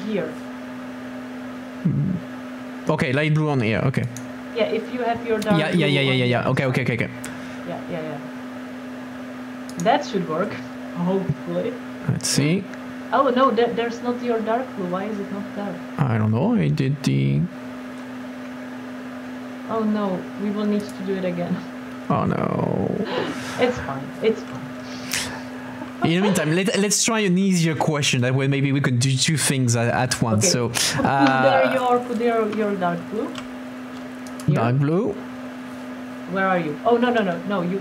here. Okay, light blue on here, okay. Yeah, if you have your dark blue. Yeah. Okay. Yeah. That should work, hopefully. Let's see. Oh no, there's not your dark blue. Why is it not there? I don't know. I did the... Oh no, we will need to do it again. Oh no. It's fine. In the meantime, let's try an easier question. That way maybe we could do two things at once. Okay. So put there your dark blue. Here. Dark blue. Where are you? Oh no, you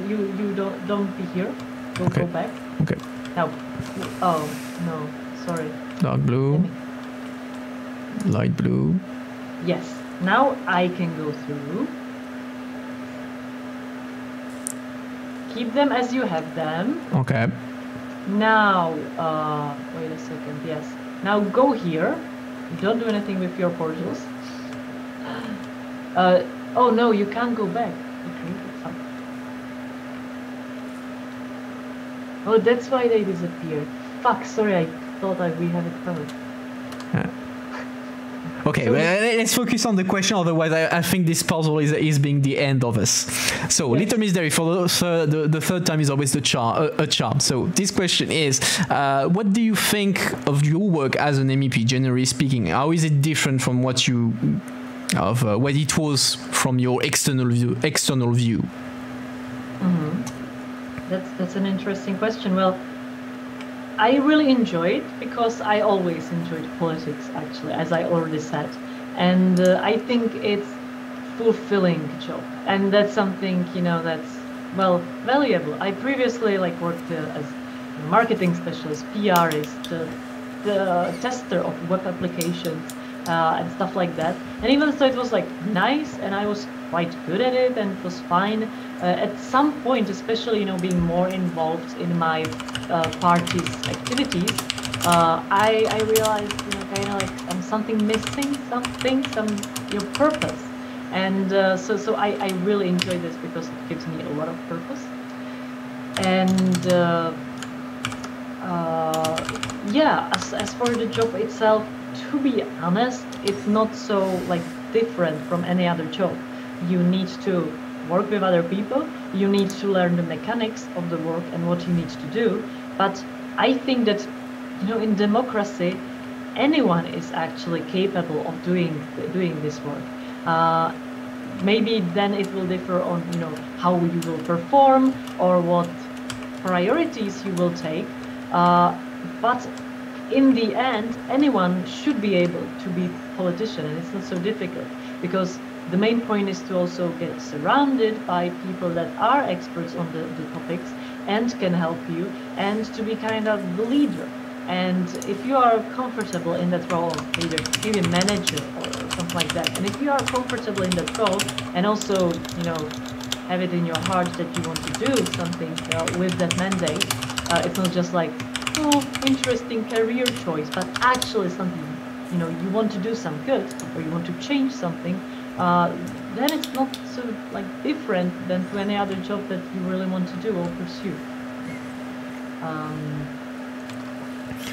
don't be here. Go back. Okay. Now. Oh no, sorry. Dark blue. Light blue. Yes. Now I can go through. Keep them as you have them. Okay. Now, wait a second. Yes. Now go here. Don't do anything with your portals. Oh no, you can't go back. Oh, that's why they disappeared. Fuck, sorry, I thought we had it covered. Okay, So let's focus on the question. Otherwise, I think this puzzle is being the end of us. So, Yes. Little Miss Dairy, for the third time is always a charm. So, this question is, what do you think of your work as an MEP, generally speaking? How is it different from what it was from your external view? That's an interesting question. Well, I really enjoy it because I always enjoyed politics, actually, as I already said. And I think it's fulfilling job. And that's something, that's, well, valuable. I previously worked as a marketing specialist, PRist, the tester of web applications, and stuff like that. And even though it was nice and I was quite good at it and it was fine, at some point, especially being more involved in my party's activities, I realized I'm something missing, some purpose. And so I really enjoy this because it gives me a lot of purpose. And yeah, as for the job itself, to be honest, it's not so different from any other job. You need to work with other people, you need to learn the mechanics of the work and what you need to do. But I think that in democracy, anyone is actually capable of doing this work. Maybe then it will differ on how you will perform or what priorities you will take. But in the end, anyone should be able to be a politician, and it's not so difficult, because the main point is to also get surrounded by people that are experts on the topics and can help you, and to be kind of the leader. And if you are comfortable in that role, maybe a manager or something like that, and if you are comfortable in that role and also have it in your heart that you want to do something with that mandate, it's not just interesting career choice, but actually something you want to do some good, or you want to change something, then it's not so different than to any other job that you really want to do or pursue.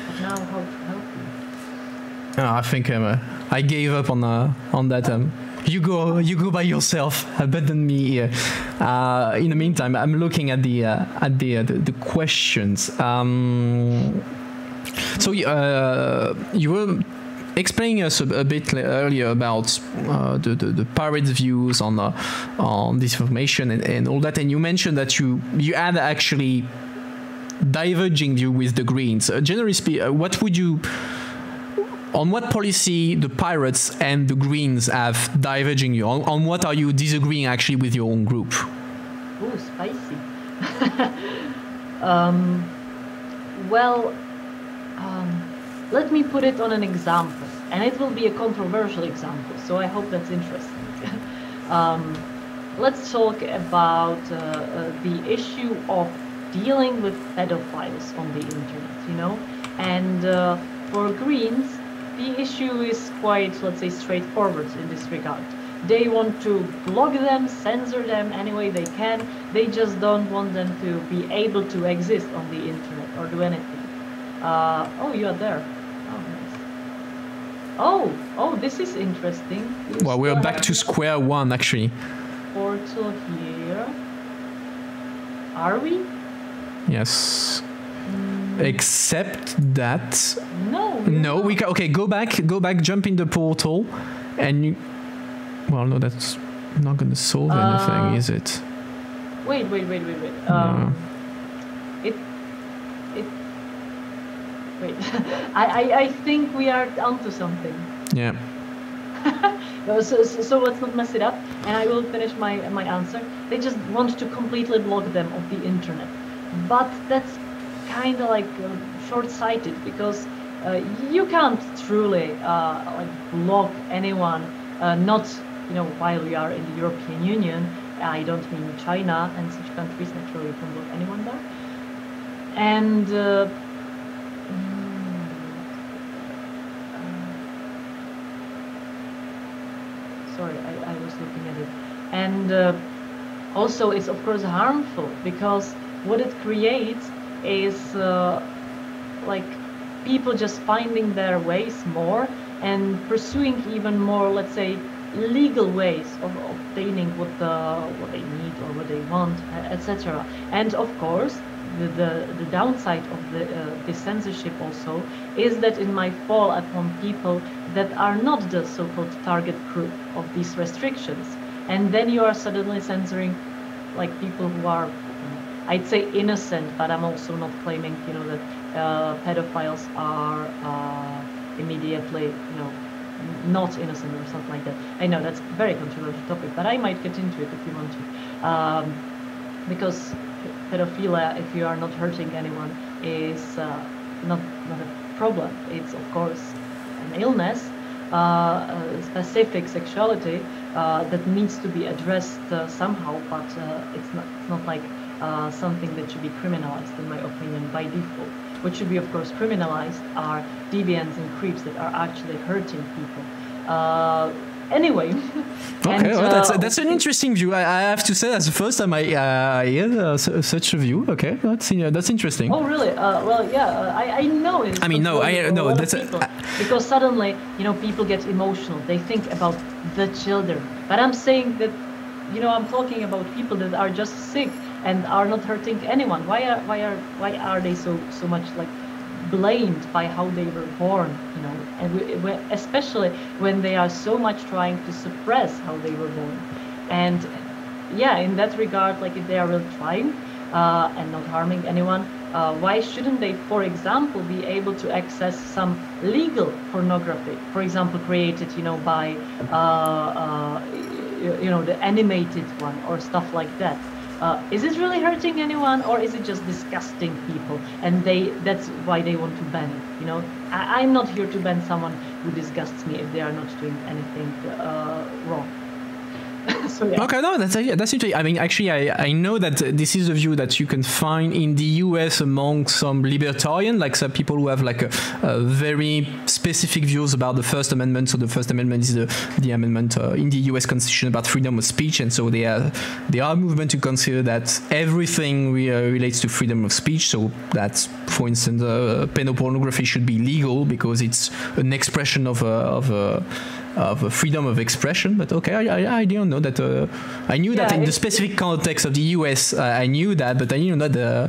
But now, how to help you? I think I gave up on that. You go by yourself. Abandon me here. In the meantime, I'm looking at the questions. So you were explaining us a bit earlier about the pirates' views on disinformation and all that, and you mentioned that you had actually diverging view with the Greens. Generally speaking, on what policy the pirates and the Greens have diverging you? On what are you disagreeing actually with your own group? Oh, spicy. Let me put it on an example, and it will be a controversial example, so I hope that's interesting. Let's talk about the issue of dealing with pedophiles on the internet, and for Greens, the issue is quite, let's say, straightforward in this regard. They want to block them, censor them any way they can. They just don't want them to be able to exist on the internet or do anything. Oh, you are there. Oh, nice. Oh, this is interesting. Well, we're back to square one, actually. Portal here. Are we? Yes. Except that. No, we can. Okay, go back, jump in the portal, and you. Well, no, that's not going to solve anything, is it? Wait. No. Wait. I think we are onto something. Yeah. So let's not mess it up, and I will finish my answer. They just want to completely block them off the internet, but that's kind of short-sighted, because you can't truly block anyone, not while we are in the European Union. I don't mean China and such countries. Naturally, you can block anyone there. And sorry, I was looking at it. And also, it's of course harmful, because what it creates is people just finding their ways more and pursuing even more, let's say, legal ways of obtaining what they need or what they want, etc. And of course, the downside of the censorship also is that it might fall upon people that are not the so-called target group of these restrictions, and then you are suddenly censoring like people who are, I'd say, innocent, but I'm also not claiming, you know, that pedophiles are immediately, you know, not innocent or something like that. I know that's a very controversial topic, but I might get into it if you want to, because pedophilia, if you are not hurting anyone, is not a problem. It's of course an illness, a specific sexuality that needs to be addressed somehow, but it's not like something that should be criminalized, in my opinion, by default. What should be, of course, criminalized are deviants and creeps that are actually hurting people. Anyway. Okay, well, that's an interesting view. I have to say that's the first time I hear such a view. Okay, that's interesting. Oh, really? Well, yeah, I know. I mean, no, that's because suddenly, you know, people get emotional. They think about the children. But I'm saying that, you know, I'm talking about people that are just sick and are not hurting anyone. Why are they so much like blamed by how they were born, you know, and especially when they are so much trying to suppress how they were born. And yeah, in that regard, like if they are really trying and not harming anyone, why shouldn't they, for example, be able to access some legal pornography, for example, created, you know, by you know, the animated one or stuff like that? Is it really hurting anyone, or is it just disgusting people, and that's why they want to ban it? You know, I'm not here to ban someone who disgusts me if they are not doing anything wrong. So, yeah. Okay, no, that's interesting. I mean, actually, I know that this is a view that you can find in the US among some libertarian, like some people who have like a very specific views about the First Amendment. So the First Amendment is the amendment in the US Constitution about freedom of speech, and so they are a movement to consider that everything relates to freedom of speech. So that, for instance, pedopornography should be legal because it's an expression of freedom of expression. But okay, I didn't know that. I knew that in the specific context of the US, I knew that, but I knew not the.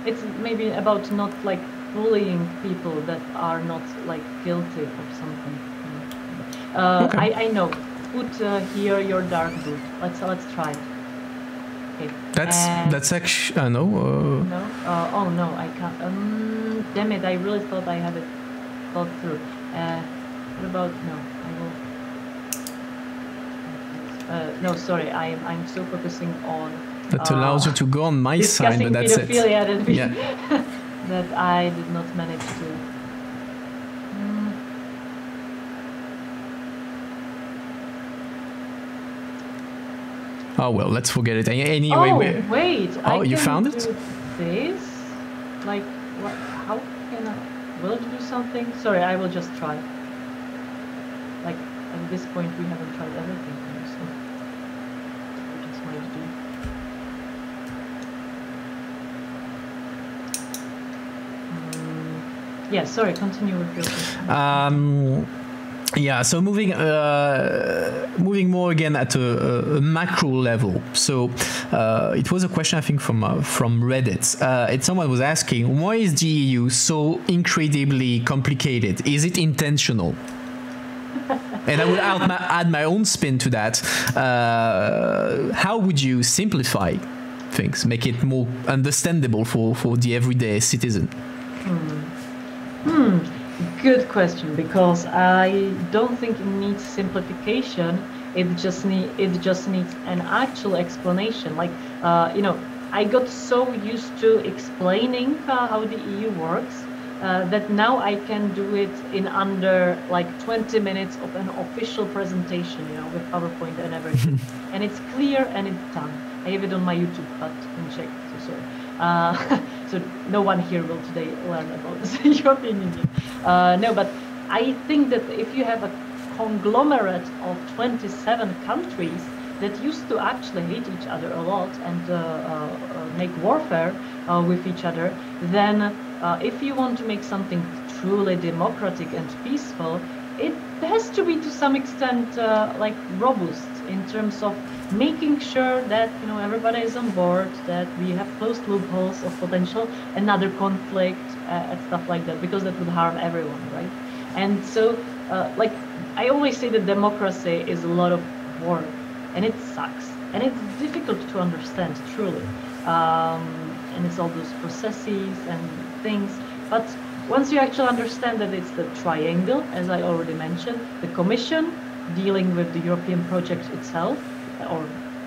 It's maybe about not like bullying people that are not like guilty of something. Okay. I know. Put here your dark boot. Let's try it. Okay. That's actually no. No. Oh no, I can't. Damn it! I really thought I had it thought through. What about no? I will. No, sorry. I'm so focusing on. That allows you to go on my side, but that's it. That, that I did not manage to. Oh well, let's forget it. Anyway. Oh wait! Oh, you found it? This? Like what? How can I? Will it do something? Sorry, I will just try. Like at this point, we haven't tried everything, so we just might do. Yeah, sorry. Continue with your question. Yeah, so moving more again at a macro level. So it was a question, I think, from Reddit. Someone was asking, why is the EU so incredibly complicated? Is it intentional? And I would add my own spin to that. How would you simplify things, make it more understandable for the everyday citizen? Good question, because I don't think it needs simplification. It just needs an actual explanation. Like you know, I got so used to explaining how the EU works that now I can do it in under like 20 minutes of an official presentation, you know, with PowerPoint and everything. And it's clear and it's done. I have it on my YouTube, but in Czech, so sorry. So no one here will today learn about the European Union. No, but I think that if you have a conglomerate of 27 countries that used to actually hate each other a lot and make warfare with each other, then if you want to make something truly democratic and peaceful, it has to be to some extent like robust in terms of making sure that everybody is on board, that we have closed loopholes of potential another conflict and stuff like that, because that would harm everyone, right? And so like I always say that democracy is a lot of work, and it sucks, and it's difficult to understand truly, and it's all those processes and things. But once you actually understand that it's the triangle, as I already mentioned, the Commission dealing with the European project itself, or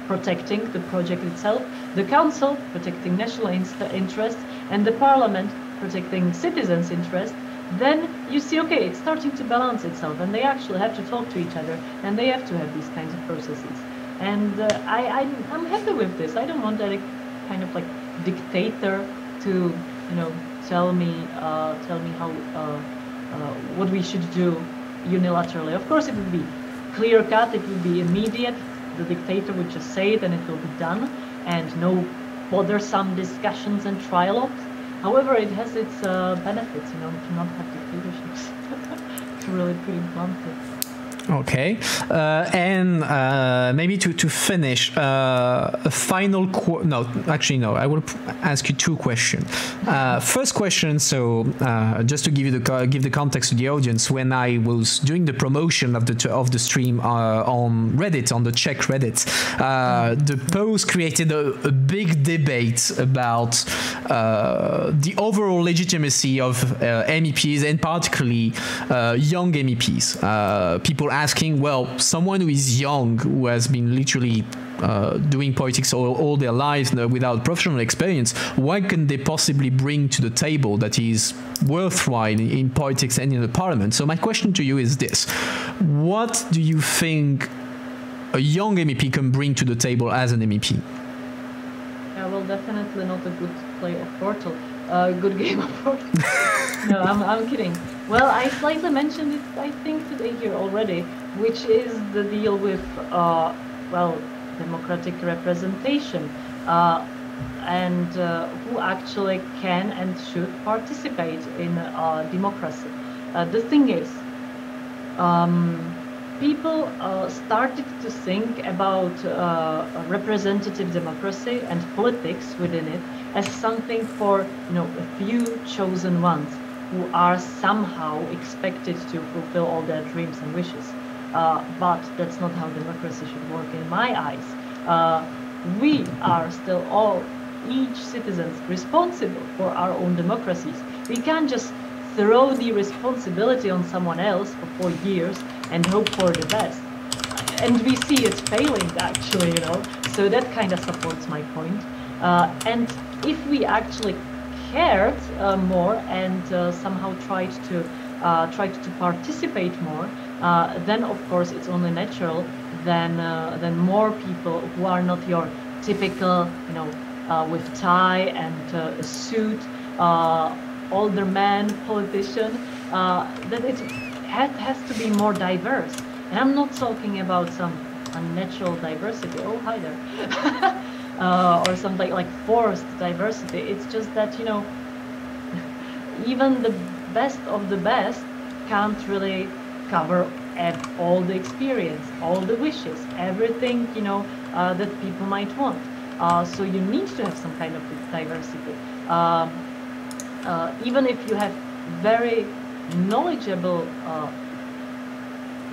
protecting the project itself, the Council protecting national interests, and the Parliament protecting citizens' interests, then you see, okay, it's starting to balance itself, and they actually have to talk to each other, and they have to have these kinds of processes. And I'm happy with this. I don't want any kind of like dictator to, tell me how what we should do unilaterally. Of course, it would be clear cut. It would be immediate. The dictator would just say it, and it will be done, and no bothersome discussions and trialogues. However, it has its benefits, to not have dictatorships. To really put it bluntly. Okay, and maybe to finish, a final I will ask you two questions. First question, so just to give the context to the audience, when I was doing the promotion of the stream on Reddit, on the Czech Reddit, the post created a big debate about the overall legitimacy of MEPs, and particularly young MEPs. People asking, well, someone who is young, who has been literally doing politics all their lives without professional experience, what can they possibly bring to the table that is worthwhile in politics and in the parliament? So my question to you is this: what do you think a young MEP can bring to the table as an MEP? Yeah, well, definitely not a good play of Portal. Good game of Portal. No, I'm kidding. Well, I slightly mentioned it, I think, today here already, which is the deal with, well, democratic representation, and who actually can and should participate in democracy. The thing is, people started to think about representative democracy and politics within it as something for, a few chosen ones who are somehow expected to fulfill all their dreams and wishes. But that's not how democracy should work in my eyes. We are still each citizen responsible for our own democracies. We can't just throw the responsibility on someone else for 4 years and hope for the best. And we see it failing, actually, so that kind of supports my point. And if we actually cared more and somehow tried to participate more, then of course it's only natural then more people who are not your typical, with tie and a suit, older man politician, that it has to be more diverse. And I'm not talking about some unnatural diversity. Oh, hi there. Or something like forced diversity. It's just that, even the best of the best can't really cover all the experience, all the wishes, everything, that people might want. So you need to have some kind of diversity. Even if you have very knowledgeable,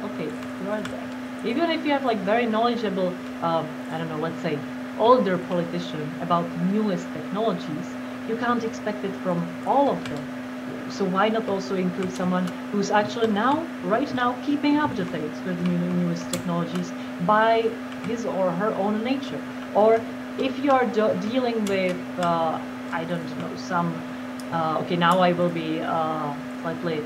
okay, you are there. Even if you have like very knowledgeable, I don't know, let's say, older politician about newest technologies, you can't expect it from all of them. So why not also include someone who's actually right now, keeping up to date with the newest technologies by his or her own nature? Or if you are dealing with, I don't know, some, okay, now I will be slightly,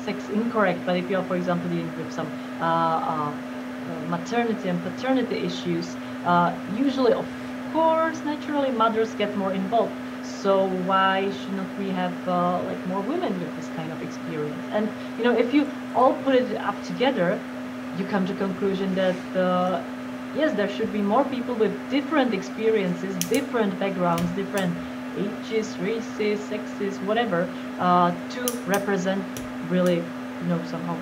sex incorrect, but if you are, for example, dealing with some maternity and paternity issues, usually, of course, naturally, mothers get more involved. So why should not we have like more women with this kind of experience? And if you all put it up together, you come to the conclusion that yes, there should be more people with different experiences, different backgrounds, different ages, races, sexes, whatever, to represent really, somehow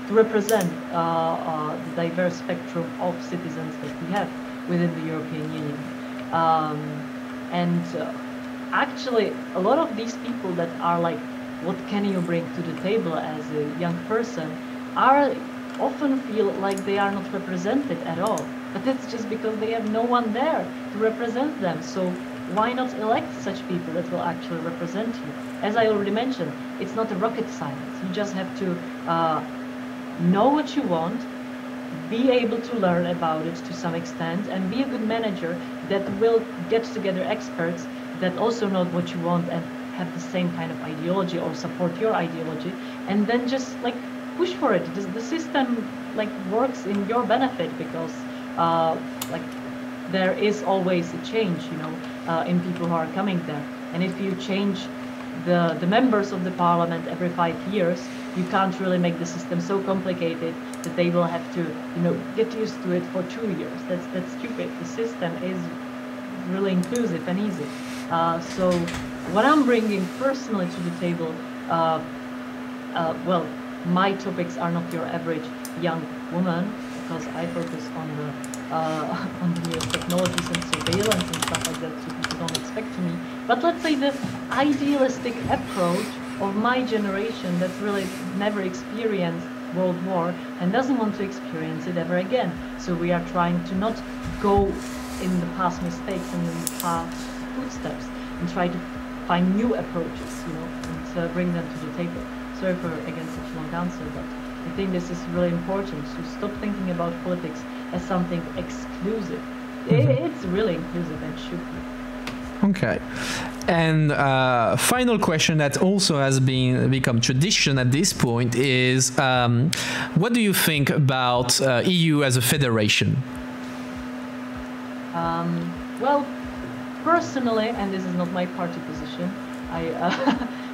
to represent the diverse spectrum of citizens that we have within the European Union. Actually, a lot of these people that are like, what can you bring to the table as a young person, are often feel like they are not represented at all. But it's just because they have no one there to represent them. So why not elect such people that will actually represent you? As I already mentioned, it's not a rocket science. You just have to know what you want, be able to learn about it to some extent, and be a good manager that will get together experts that also know what you want and have the same kind of ideology or support your ideology, and then just like push for it. The system like works in your benefit because like there is always a change, in people who are coming there. And if you change the members of the parliament every 5 years, you can't really make the system so complicated that they will have to, get used to it for 2 years. That's stupid. The system is really inclusive and easy. So what I'm bringing personally to the table, well, my topics are not your average young woman, because I focus on the newest technologies and surveillance and stuff like that, so people don't expect to me. But let's say the idealistic approach of my generation that really never experienced World War and doesn't want to experience it ever again. So we are trying to not go in the past mistakes and in the past footsteps and try to find new approaches, and bring them to the table. Sorry for, again, such a long answer, but I think this is really important to stop thinking about politics as something exclusive. It's really inclusive and should be. Okay. And final question that also has become tradition at this point is, what do you think about EU as a federation? Well, personally, and this is not my party position,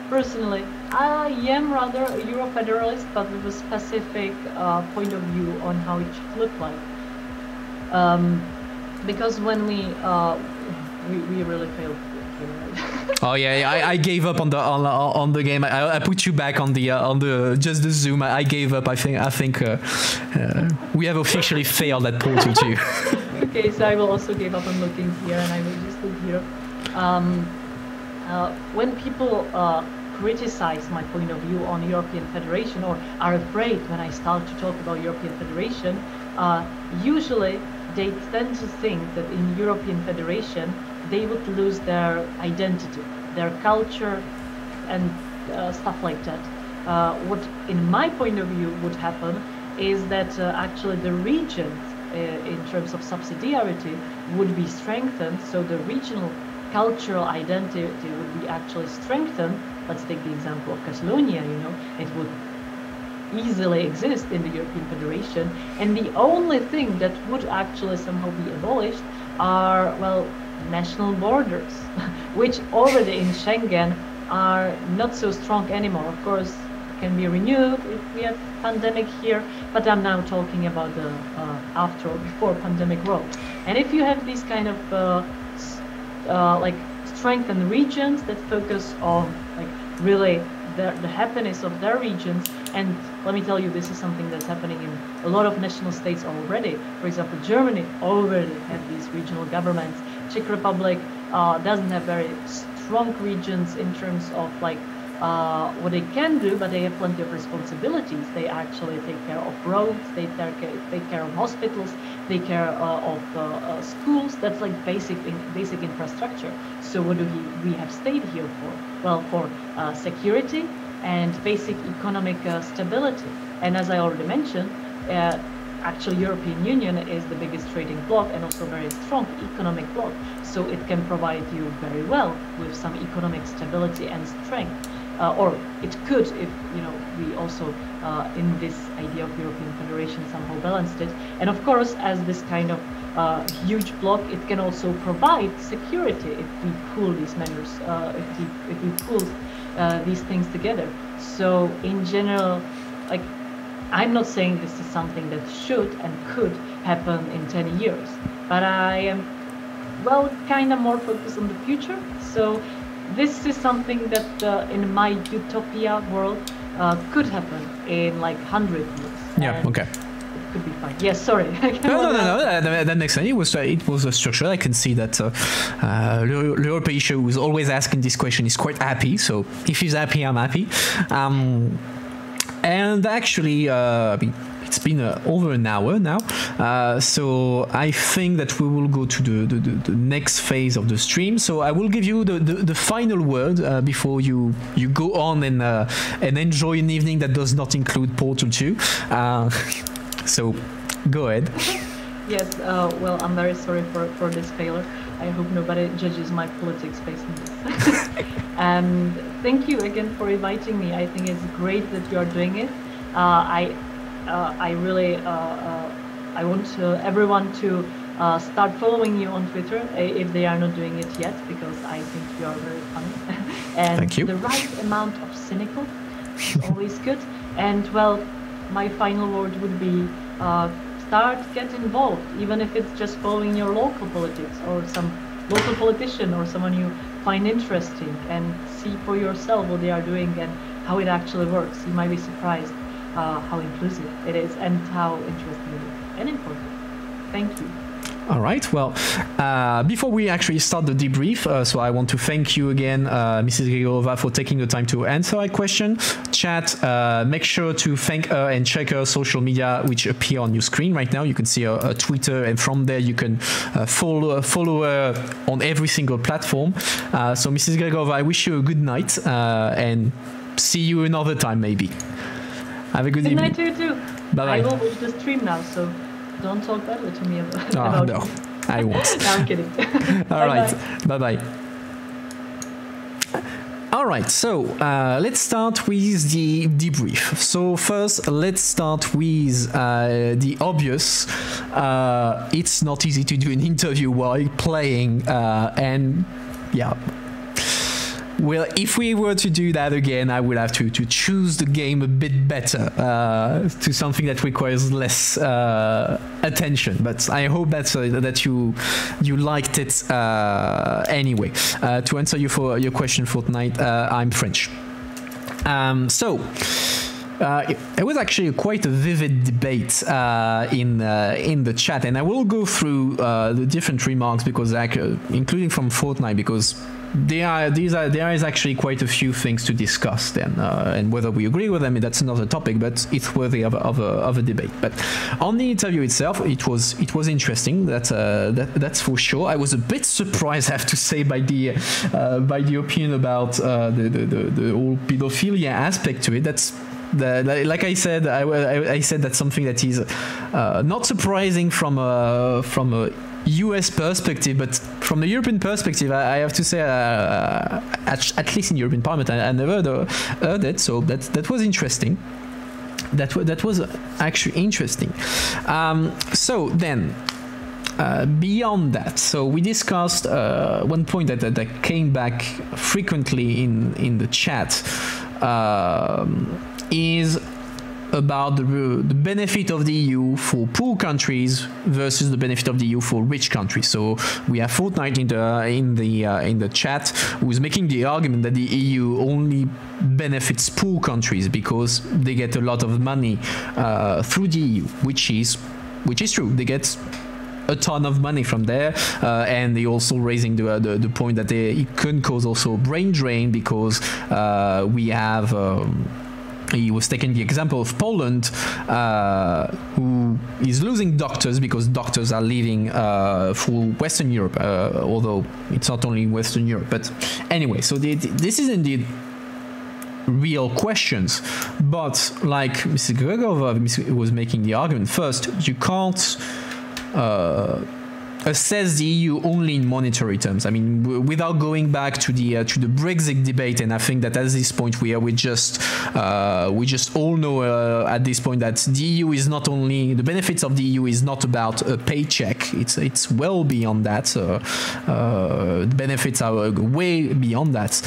personally, I am rather a Euro-federalist, but with a specific point of view on how it should look like. Because when we really failed. Oh yeah, I gave up on the game. I put you back on the just the Zoom. I gave up. I think we have officially failed at Portal 2. Okay, so I will also give up on looking here, and I will just look here. When people criticize my point of view on European Federation, or are afraid when I start to talk about European Federation, usually they tend to think that in European Federation they would lose their identity, their culture, and stuff like that. What, in my point of view, would happen is that actually the regions, in terms of subsidiarity, would be strengthened, so the regional cultural identity would be actually strengthened. Let's take the example of Catalonia, it would easily exist in the European Federation, and the only thing that would actually somehow be abolished are, well, national borders, which already in Schengen are not so strong anymore. Of course, can be renewed if we have pandemic here, but I'm now talking about the after or before pandemic world. And if you have these kind of like strengthened regions that focus on like really the happiness of their regions, and let me tell you, this is something that's happening in a lot of national states already. For example, Germany already have these regional governments. Czech Republic doesn't have very strong regions in terms of like what they can do, but they have plenty of responsibilities. They actually take care of roads, they take care of hospitals, they take care of schools. That's like basic infrastructure. So what do we have stayed here for? Well, for security and basic economic stability. And as I already mentioned, actually European Union is the biggest trading bloc and also very strong economic bloc. So it can provide you very well with some economic stability and strength. Or it could if, we also in this idea of European Federation somehow balanced it. And of course, as this kind of huge bloc, it can also provide security if we pool these measures, if we pool these things together. So in general, like, I'm not saying this is something that should and could happen in 10 years, but I am, well, kind of more focused on the future. So this is something that in my utopia world could happen in like 100 years. Yeah, okay. It could be fine. Yes, sorry. No, that makes sense. It was a structure. I can see that L'Europe who is always asking this question is quite happy. So if he's happy, I'm happy. And actually, it's been over an hour now. So I think that we will go to the next phase of the stream. So I will give you the final word before you go on and enjoy an evening that does not include Portal 2. So go ahead. Yes, well, I'm very sorry for this failure. I hope nobody judges my politics based on this. And thank you again for inviting me. I think it's great that you are doing it. I really I want everyone to start following you on Twitter if they are not doing it yet, because I think you are very funny. And thank you. The right amount of cynical is always good. And well, my final word would be get involved, even if it's just following your local politics or some local politician or someone you find interesting, and see for yourself what they are doing and how it actually works. You might be surprised how inclusive it is and how interesting it is and important. Thank you. All right. Well, before we actually start the debrief, so I want to thank you again, Mrs. Gregorova, for taking the time to answer our question. Chat, make sure to thank her and check her social media, which appear on your screen right now. You can see her Twitter, and from there you can follow her on every single platform. So, Mrs. Gregorova, I wish you a good night and see you another time, maybe. Have a good evening. Good night to you too. Bye-bye. I will watch the stream now, so don't talk badly to me about no, I won't. No, I'm kidding. All right. Bye-bye. All right, so let's start with the debrief. So first, let's start with the obvious. It's not easy to do an interview while playing, and yeah. Well, if we were to do that again, I would have to choose the game a bit better to something that requires less attention. But I hope that you liked it anyway. To answer your question for tonight, I'm French. It was actually quite a vivid debate in the chat, and I will go through the different remarks, because including from Fortnite, because there is actually quite a few things to discuss then, and whether we agree with them, that's another topic, but it's worthy of a debate. But on the interview itself, it was interesting. That's for sure. I was a bit surprised, I have to say, by the opinion about the whole pedophilia aspect to it. That's like I said, I said that's something that is not surprising from a US perspective, but from the European perspective, I have to say, at least in European Parliament, I never heard it. So that was interesting. That was actually interesting. So then, beyond that, so we discussed one point that came back frequently in the chat. Is about the benefit of the EU for poor countries versus the benefit of the EU for rich countries. So we have Fortnite in the chat, who is making the argument that the EU only benefits poor countries because they get a lot of money through the EU, which is true. They get a ton of money from there, and they also raising the point that it can cause also brain drain, because we have. He was taking the example of Poland, who is losing doctors because doctors are leaving for Western Europe, although it's not only Western Europe. But anyway, so this is indeed real questions. But like Mr. Gregorova was making the argument, first, you can't assess the EU only in monetary terms. I mean, without going back to the Brexit debate, and I think that at this point we just all know at this point that the EU is not only the benefits of the EU is not about a paycheck. It's well beyond that. The benefits are way beyond that,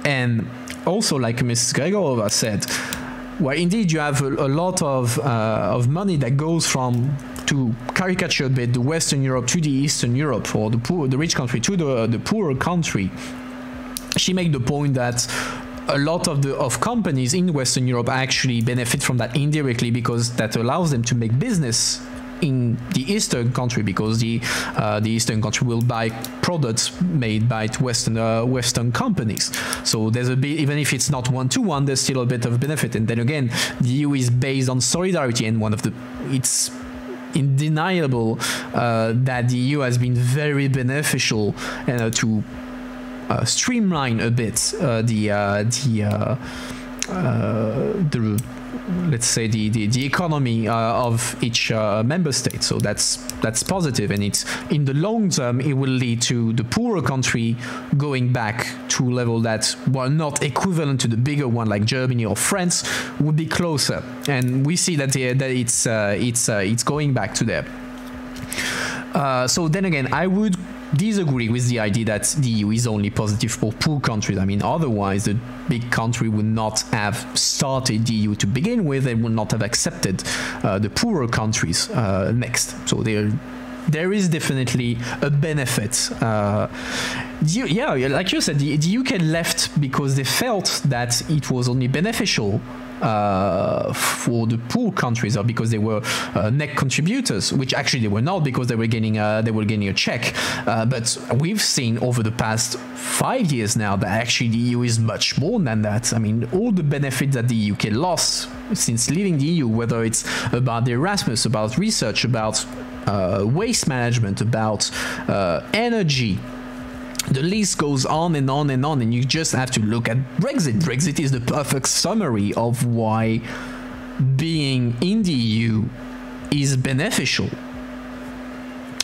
and also like Mrs. Gregorova said, well, indeed you have a lot of money that goes from, to caricature a bit, the Western Europe to the Eastern Europe, or the rich country to the poorer country. she made the point that a lot of companies in Western Europe actually benefit from that indirectly, because that allows them to make business in the Eastern country, because the Eastern country will buy products made by Western companies. So there's a bit, even if it's not one-to-one, there's still a bit of benefit. And then again, the EU is based on solidarity, and it's undeniable that the EU has been very beneficial to streamline a bit let's say the economy of each member state. So that's positive, and it's in the long term it will lead to the poorer country going back to a level that, while not equivalent to the bigger one like Germany or France, would be closer, and we see that it's going back to there. So then again, I would disagree with the idea that the EU is only positive for poor countries. I mean, otherwise the big country would not have started the EU to begin with, and would not have accepted the poorer countries next. So there is definitely a benefit. Yeah, like you said, the UK left because they felt that it was only beneficial for the poor countries, or because they were net contributors, which actually they were not, because they were getting a check. But we've seen over the past 5 years now that actually the EU is much more than that. I mean, all the benefits that the UK lost since leaving the EU, whether it's about the Erasmus, about research, about waste management, about energy, the list goes on and on and on, and you just have to look at Brexit. Brexit is the perfect summary of why being in the EU is beneficial.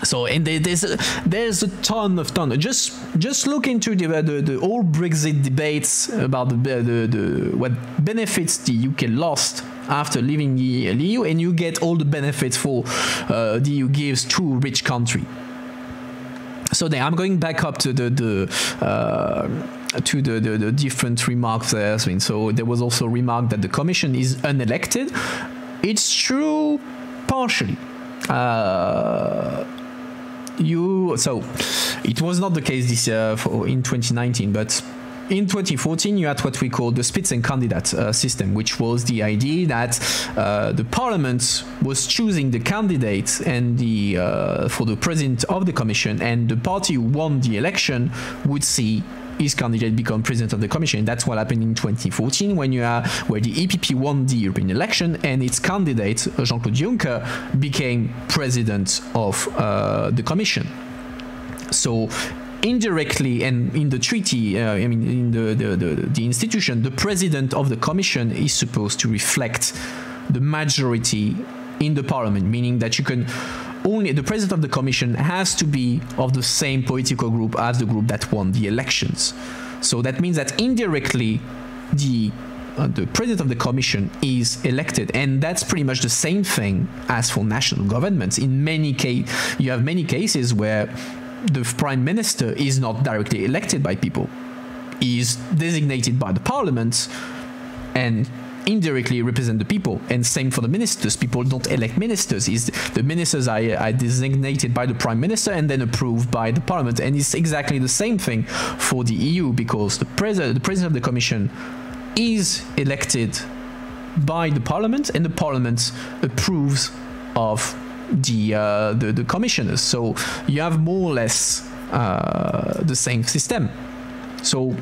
So, and there's a ton. Just look into the all Brexit debates about what benefits the UK lost after leaving the EU, and you get all the benefits for the EU gives to a rich country. So then I'm going back up to the different remarks there. So there was also a remark that the Commission is unelected. It's true partially. So it was not the case this year in 2019, but in 2014 you had what we call the Spitzenkandidat system, which was the idea that the Parliament was choosing the candidate and for the President of the Commission, and the party who won the election would see his candidate become President of the Commission. And that's what happened in 2014 where the EPP won the European election and its candidate Jean-Claude Juncker became President of the Commission. So indirectly, and in the treaty, I mean in the institution, the President of the Commission is supposed to reflect the majority in the Parliament, meaning that you can only, the President of the Commission has to be of the same political group as the group that won the elections. So that means that indirectly the President of the Commission is elected, and that's pretty much the same thing as for national governments. In many cases, you have many cases where the Prime Minister is not directly elected by people. He is designated by the Parliament and indirectly represent the people, and same for the ministers. People don't elect ministers. The ministers are designated by the Prime Minister and then approved by the Parliament, and it's exactly the same thing for the EU, because the President of the Commission is elected by the Parliament, and the Parliament approves of the commissioners. So you have more or less the same system. So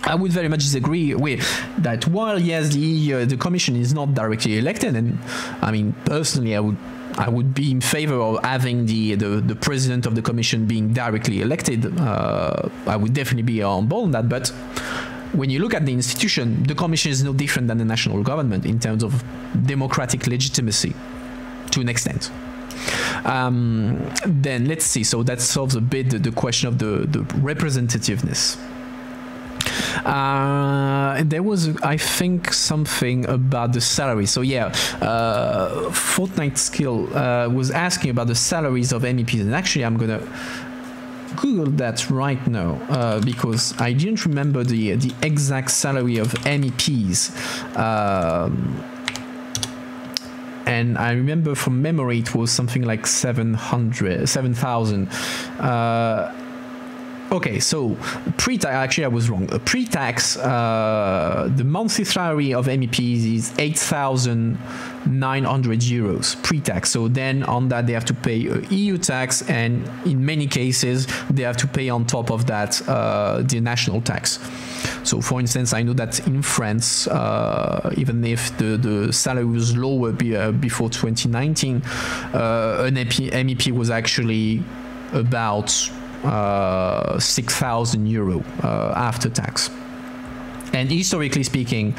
I would very much disagree with that. While yes, the Commission is not directly elected, and I mean personally, I would be in favor of having the President of the Commission being directly elected. I would definitely be on board on that. But when you look at the institution, the Commission is no different than the national government in terms of democratic legitimacy, to an extent. Then let's see. So that solves a bit the question of the representativeness. There was, I think, something about the salary. So yeah, Fortnite Skill was asking about the salaries of MEPs, and actually I'm gonna Google that right now because I didn't remember the exact salary of MEPs. And I remember from memory it was something like 7,000. Okay, so pre-tax, actually I was wrong. Pre-tax, the monthly salary of MEPs is 8,900 euros pre-tax. So then on that they have to pay EU tax, and in many cases they have to pay on top of that the national tax. So for instance, I know that in France, even if the salary was lower before 2019, an MEP was actually about 6,000 euro after tax. And historically speaking,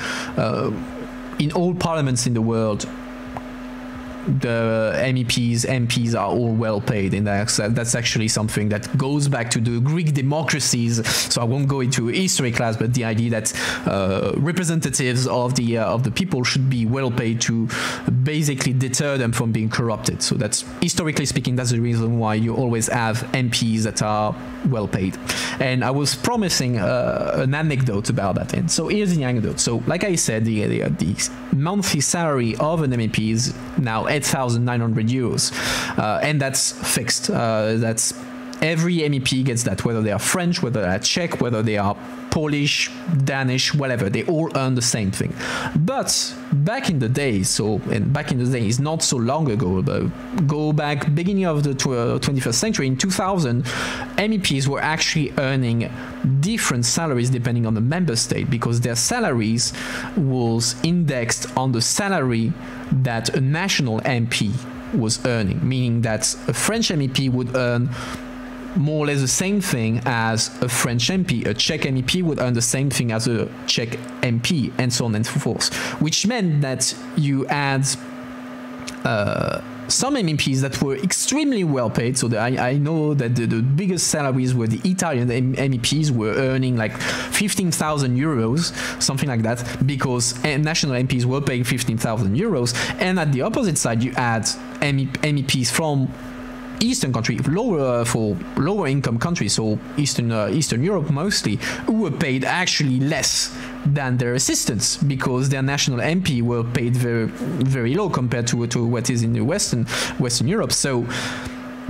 in all parliaments in the world, the MPs are all well paid, and that's actually something that goes back to the Greek democracies. So I won't go into history class, but the idea that representatives of the people should be well paid to basically deter them from being corrupted. So that's, historically speaking, that's the reason why you always have MPs that are well paid. And I was promising an anecdote about that, and so here's the anecdote. So like I said, the monthly salary of an MEP is now 8,900 euros, and that's fixed. That's every MEP gets that, whether they are French, whether they are Czech, whether they are Polish, Danish, whatever, they all earn the same thing. But back in the day, back in the day is not so long ago, but go back beginning of the 21st century, in 2000, MEPs were actually earning different salaries depending on the member state, because their salaries was indexed on the salary that a national MP was earning, meaning that a French MEP would earn more or less the same thing as a French MP. A Czech MEP would earn the same thing as a Czech MP, and so on and so forth. Which meant that you had some MPs that were extremely well paid. So I know that the biggest salaries were the Italian MEPs were earning like 15,000 euros, something like that, because national MPs were paying 15,000 euros. And at the opposite side, you had MEPs from Eastern country, for lower income countries, so Eastern Europe mostly, who were paid actually less than their assistants, because their national MP were paid very, very low compared to what is in the Western Europe. So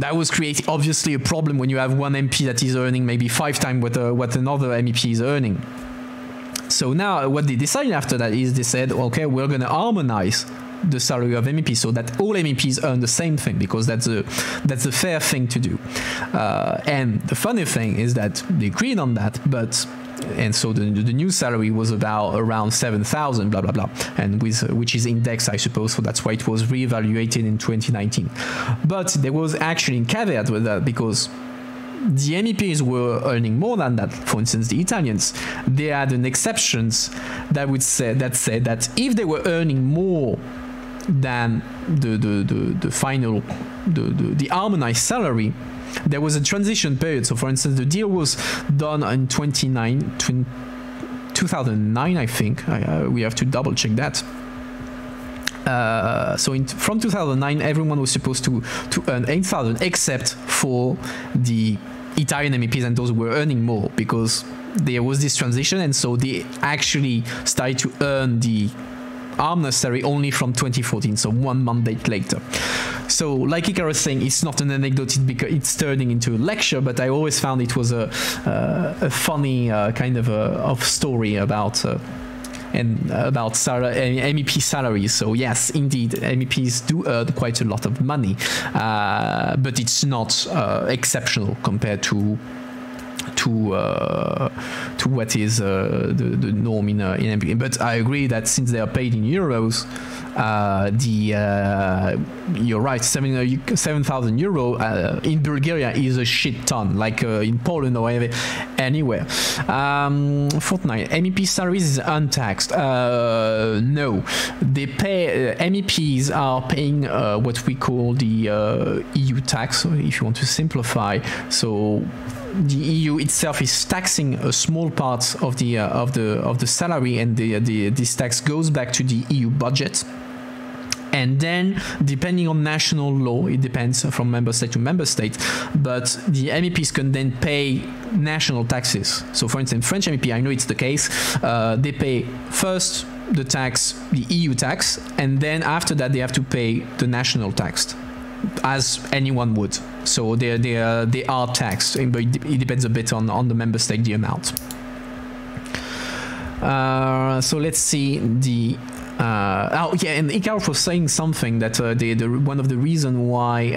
that was creating obviously a problem when you have one MP that is earning maybe 5 times what another MEP is earning. So now what they decided after that is they said, okay, we're going to harmonize the salary of MEPs so that all MEPs earn the same thing, because that's a fair thing to do. And the funny thing is that they agreed on that, and so the new salary was around 7,000, blah blah blah, and which is indexed, I suppose, so that's why it was reevaluated in 2019. But there was actually a caveat with that, because the MEPs were earning more than that. For instance, the Italians, they had an exception that said that if they were earning more than the final harmonized salary, there was a transition period. So for instance, the deal was done in 2009, I think. We have to double check that. So from 2009, everyone was supposed to earn 8,000, except for the Italian MEPs and those who were earning more, because there was this transition, and so they actually started to earn the harmless salary only from 2014, so 1 mandate later. So like Ika was saying, it's not an anecdote because it's turning into a lecture, but I always found it was a funny kind of story about MEP salaries. So yes, indeed, MEPs do earn quite a lot of money, but it's not exceptional compared to what is the norm in MEP. But I agree that since they are paid in euros, you're right, 7,000 euro in Bulgaria is a shit ton, like in Poland or anywhere. Fortnite, MEP salaries is untaxed. No, they pay, MEPs are paying what we call the EU tax, if you want to simplify. So the EU itself is taxing a small part of the salary, and this tax goes back to the EU budget. And then, depending on national law, it depends from member state to member state, but the MEPs can then pay national taxes. So for instance, French MEP, I know it's the case, they pay first the EU tax, and then after that they have to pay the national tax. as anyone would. So they are taxed, but it depends a bit on the member state, the amount. So let's see the. Oh yeah, and Icarus was saying something that one of the reasons why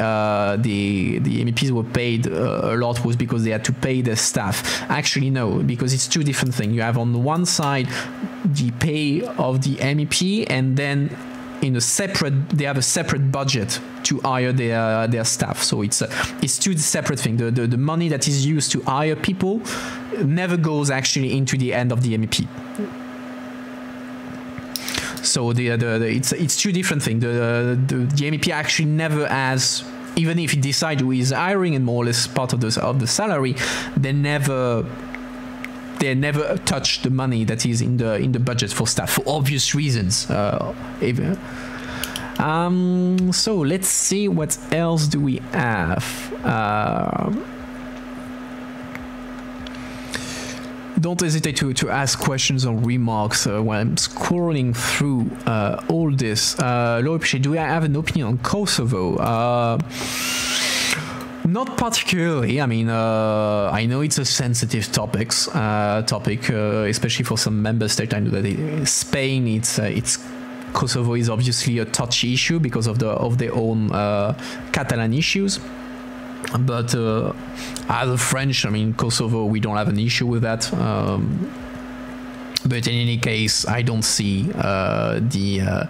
the MEPs were paid a lot was because they had to pay their staff. Actually, no, because it's two different things. You have on the one side the pay of the MEP, and then they have a separate budget to hire their staff. So it's two separate things. The money that is used to hire people never goes actually into the end of the MEP. So it's two different things. The MEP actually never has, even if he decides who is hiring and more or less part of the salary, they never touch the money that is in the budget for staff for obvious reasons. So let's see what else do we have. Don't hesitate to ask questions or remarks when I'm scrolling through all this. Loripiche, do I have an opinion on Kosovo? Not particularly. I mean, I know it's a sensitive topic, especially for some member states. I know that Spain, it's Kosovo is obviously a touchy issue because of their own Catalan issues. But as a French, I mean, Kosovo, we don't have an issue with that. But in any case, I don't see the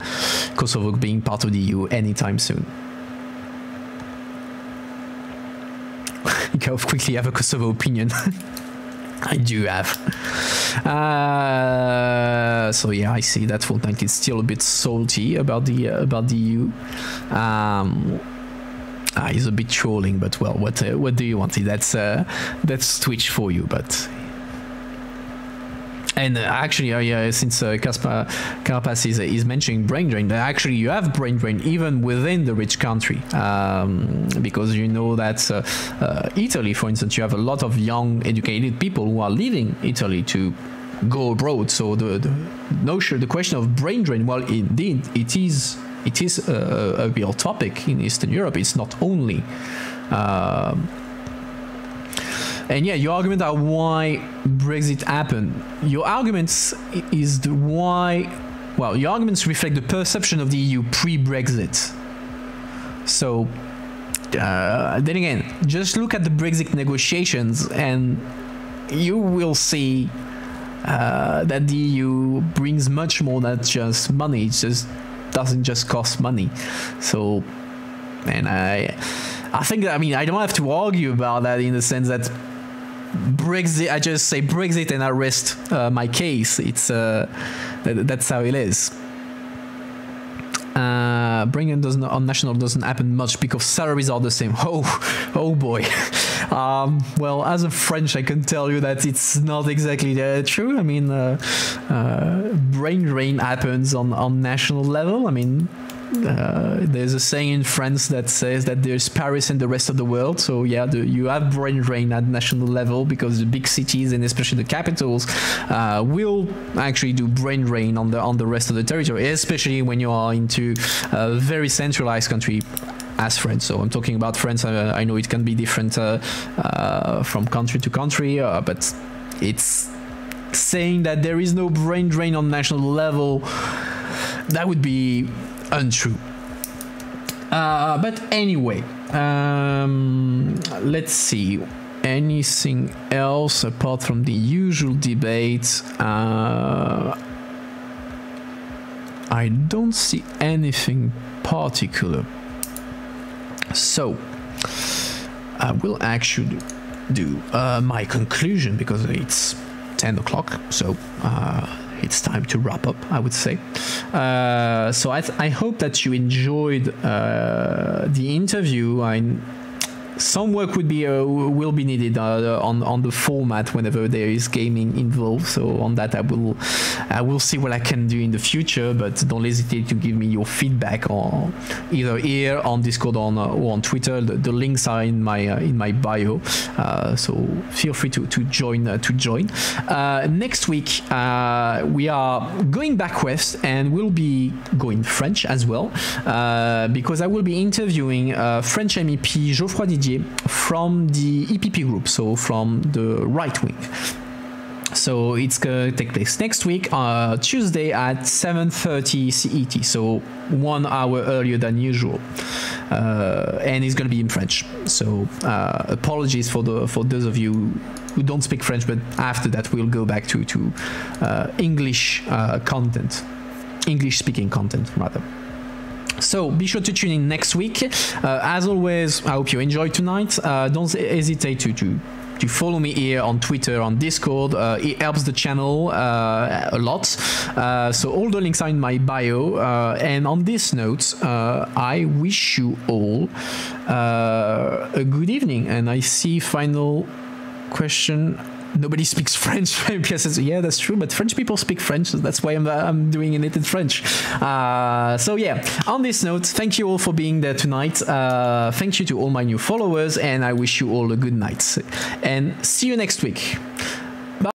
Kosovo being part of the EU anytime soon. You can quickly have a Kosovo opinion. I do have. So yeah, I see that Fortnite is still a bit salty about the EU. He's a bit trolling, but well, what do you want? That's Twitch for you, but. And actually, since Carapace is mentioning brain drain, actually you have brain drain even within the rich country, because you know that Italy, for instance, you have a lot of young, educated people who are leaving Italy to go abroad. So the question of brain drain, well, indeed, it is a real topic in Eastern Europe. It's not only. And yeah, your argument are why Brexit happened. Your arguments is the why. Well, your arguments reflect the perception of the EU pre-Brexit. So then again, just look at the Brexit negotiations, and you will see that the EU brings much more than just money. It just doesn't just cost money. So, and I think, I mean, I don't have to argue about that in the sense that Brexit, I just say Brexit and I rest my case. It's that's how it is. Bringing on national doesn't happen much because salaries are the same. Oh boy. Well, as a French, I can tell you that it's not exactly true. I mean, brain drain happens on national level. I mean, there's a saying in France that says that there's Paris and the rest of the world. So yeah, you have brain drain at national level because the big cities and especially the capitals will actually do brain drain on the rest of the territory, especially when you are into a very centralized country as France. So I'm talking about France. I know it can be different from country to country, but it's saying that there is no brain drain on national level, that would be untrue. But anyway, let's see. Anything else apart from the usual debate? I don't see anything particular. So I will actually do my conclusion because it's 10 o'clock. So it's time to wrap up, I would say. So I hope that you enjoyed the interview. some work will be needed on the format whenever there is gaming involved. So on that, I will see what I can do in the future. But don't hesitate to give me your feedback on either here on Discord or on Twitter. The links are in my bio. So feel free to join. Next week we are going back west, and we'll be going French as well, because I will be interviewing French MEP Geoffroy Didier from the EPP group, so from the right wing. So it's going to take place next week, Tuesday at 7:30 CET, so 1 hour earlier than usual, and it's going to be in French. So apologies for those of you who don't speak French, but after that we'll go back to English content, English speaking content rather. So be sure to tune in next week. As always, I hope you enjoyed tonight. Don't hesitate to follow me here on Twitter, on Discord. It helps the channel a lot. So all the links are in my bio. And on this note, I wish you all a good evening. And I see final question. Nobody speaks French. Pierre says, yeah, that's true, but French people speak French, so that's why I'm doing it in French. So yeah, on this note, thank you all for being there tonight. Thank you to all my new followers, and I wish you all a good night. And see you next week.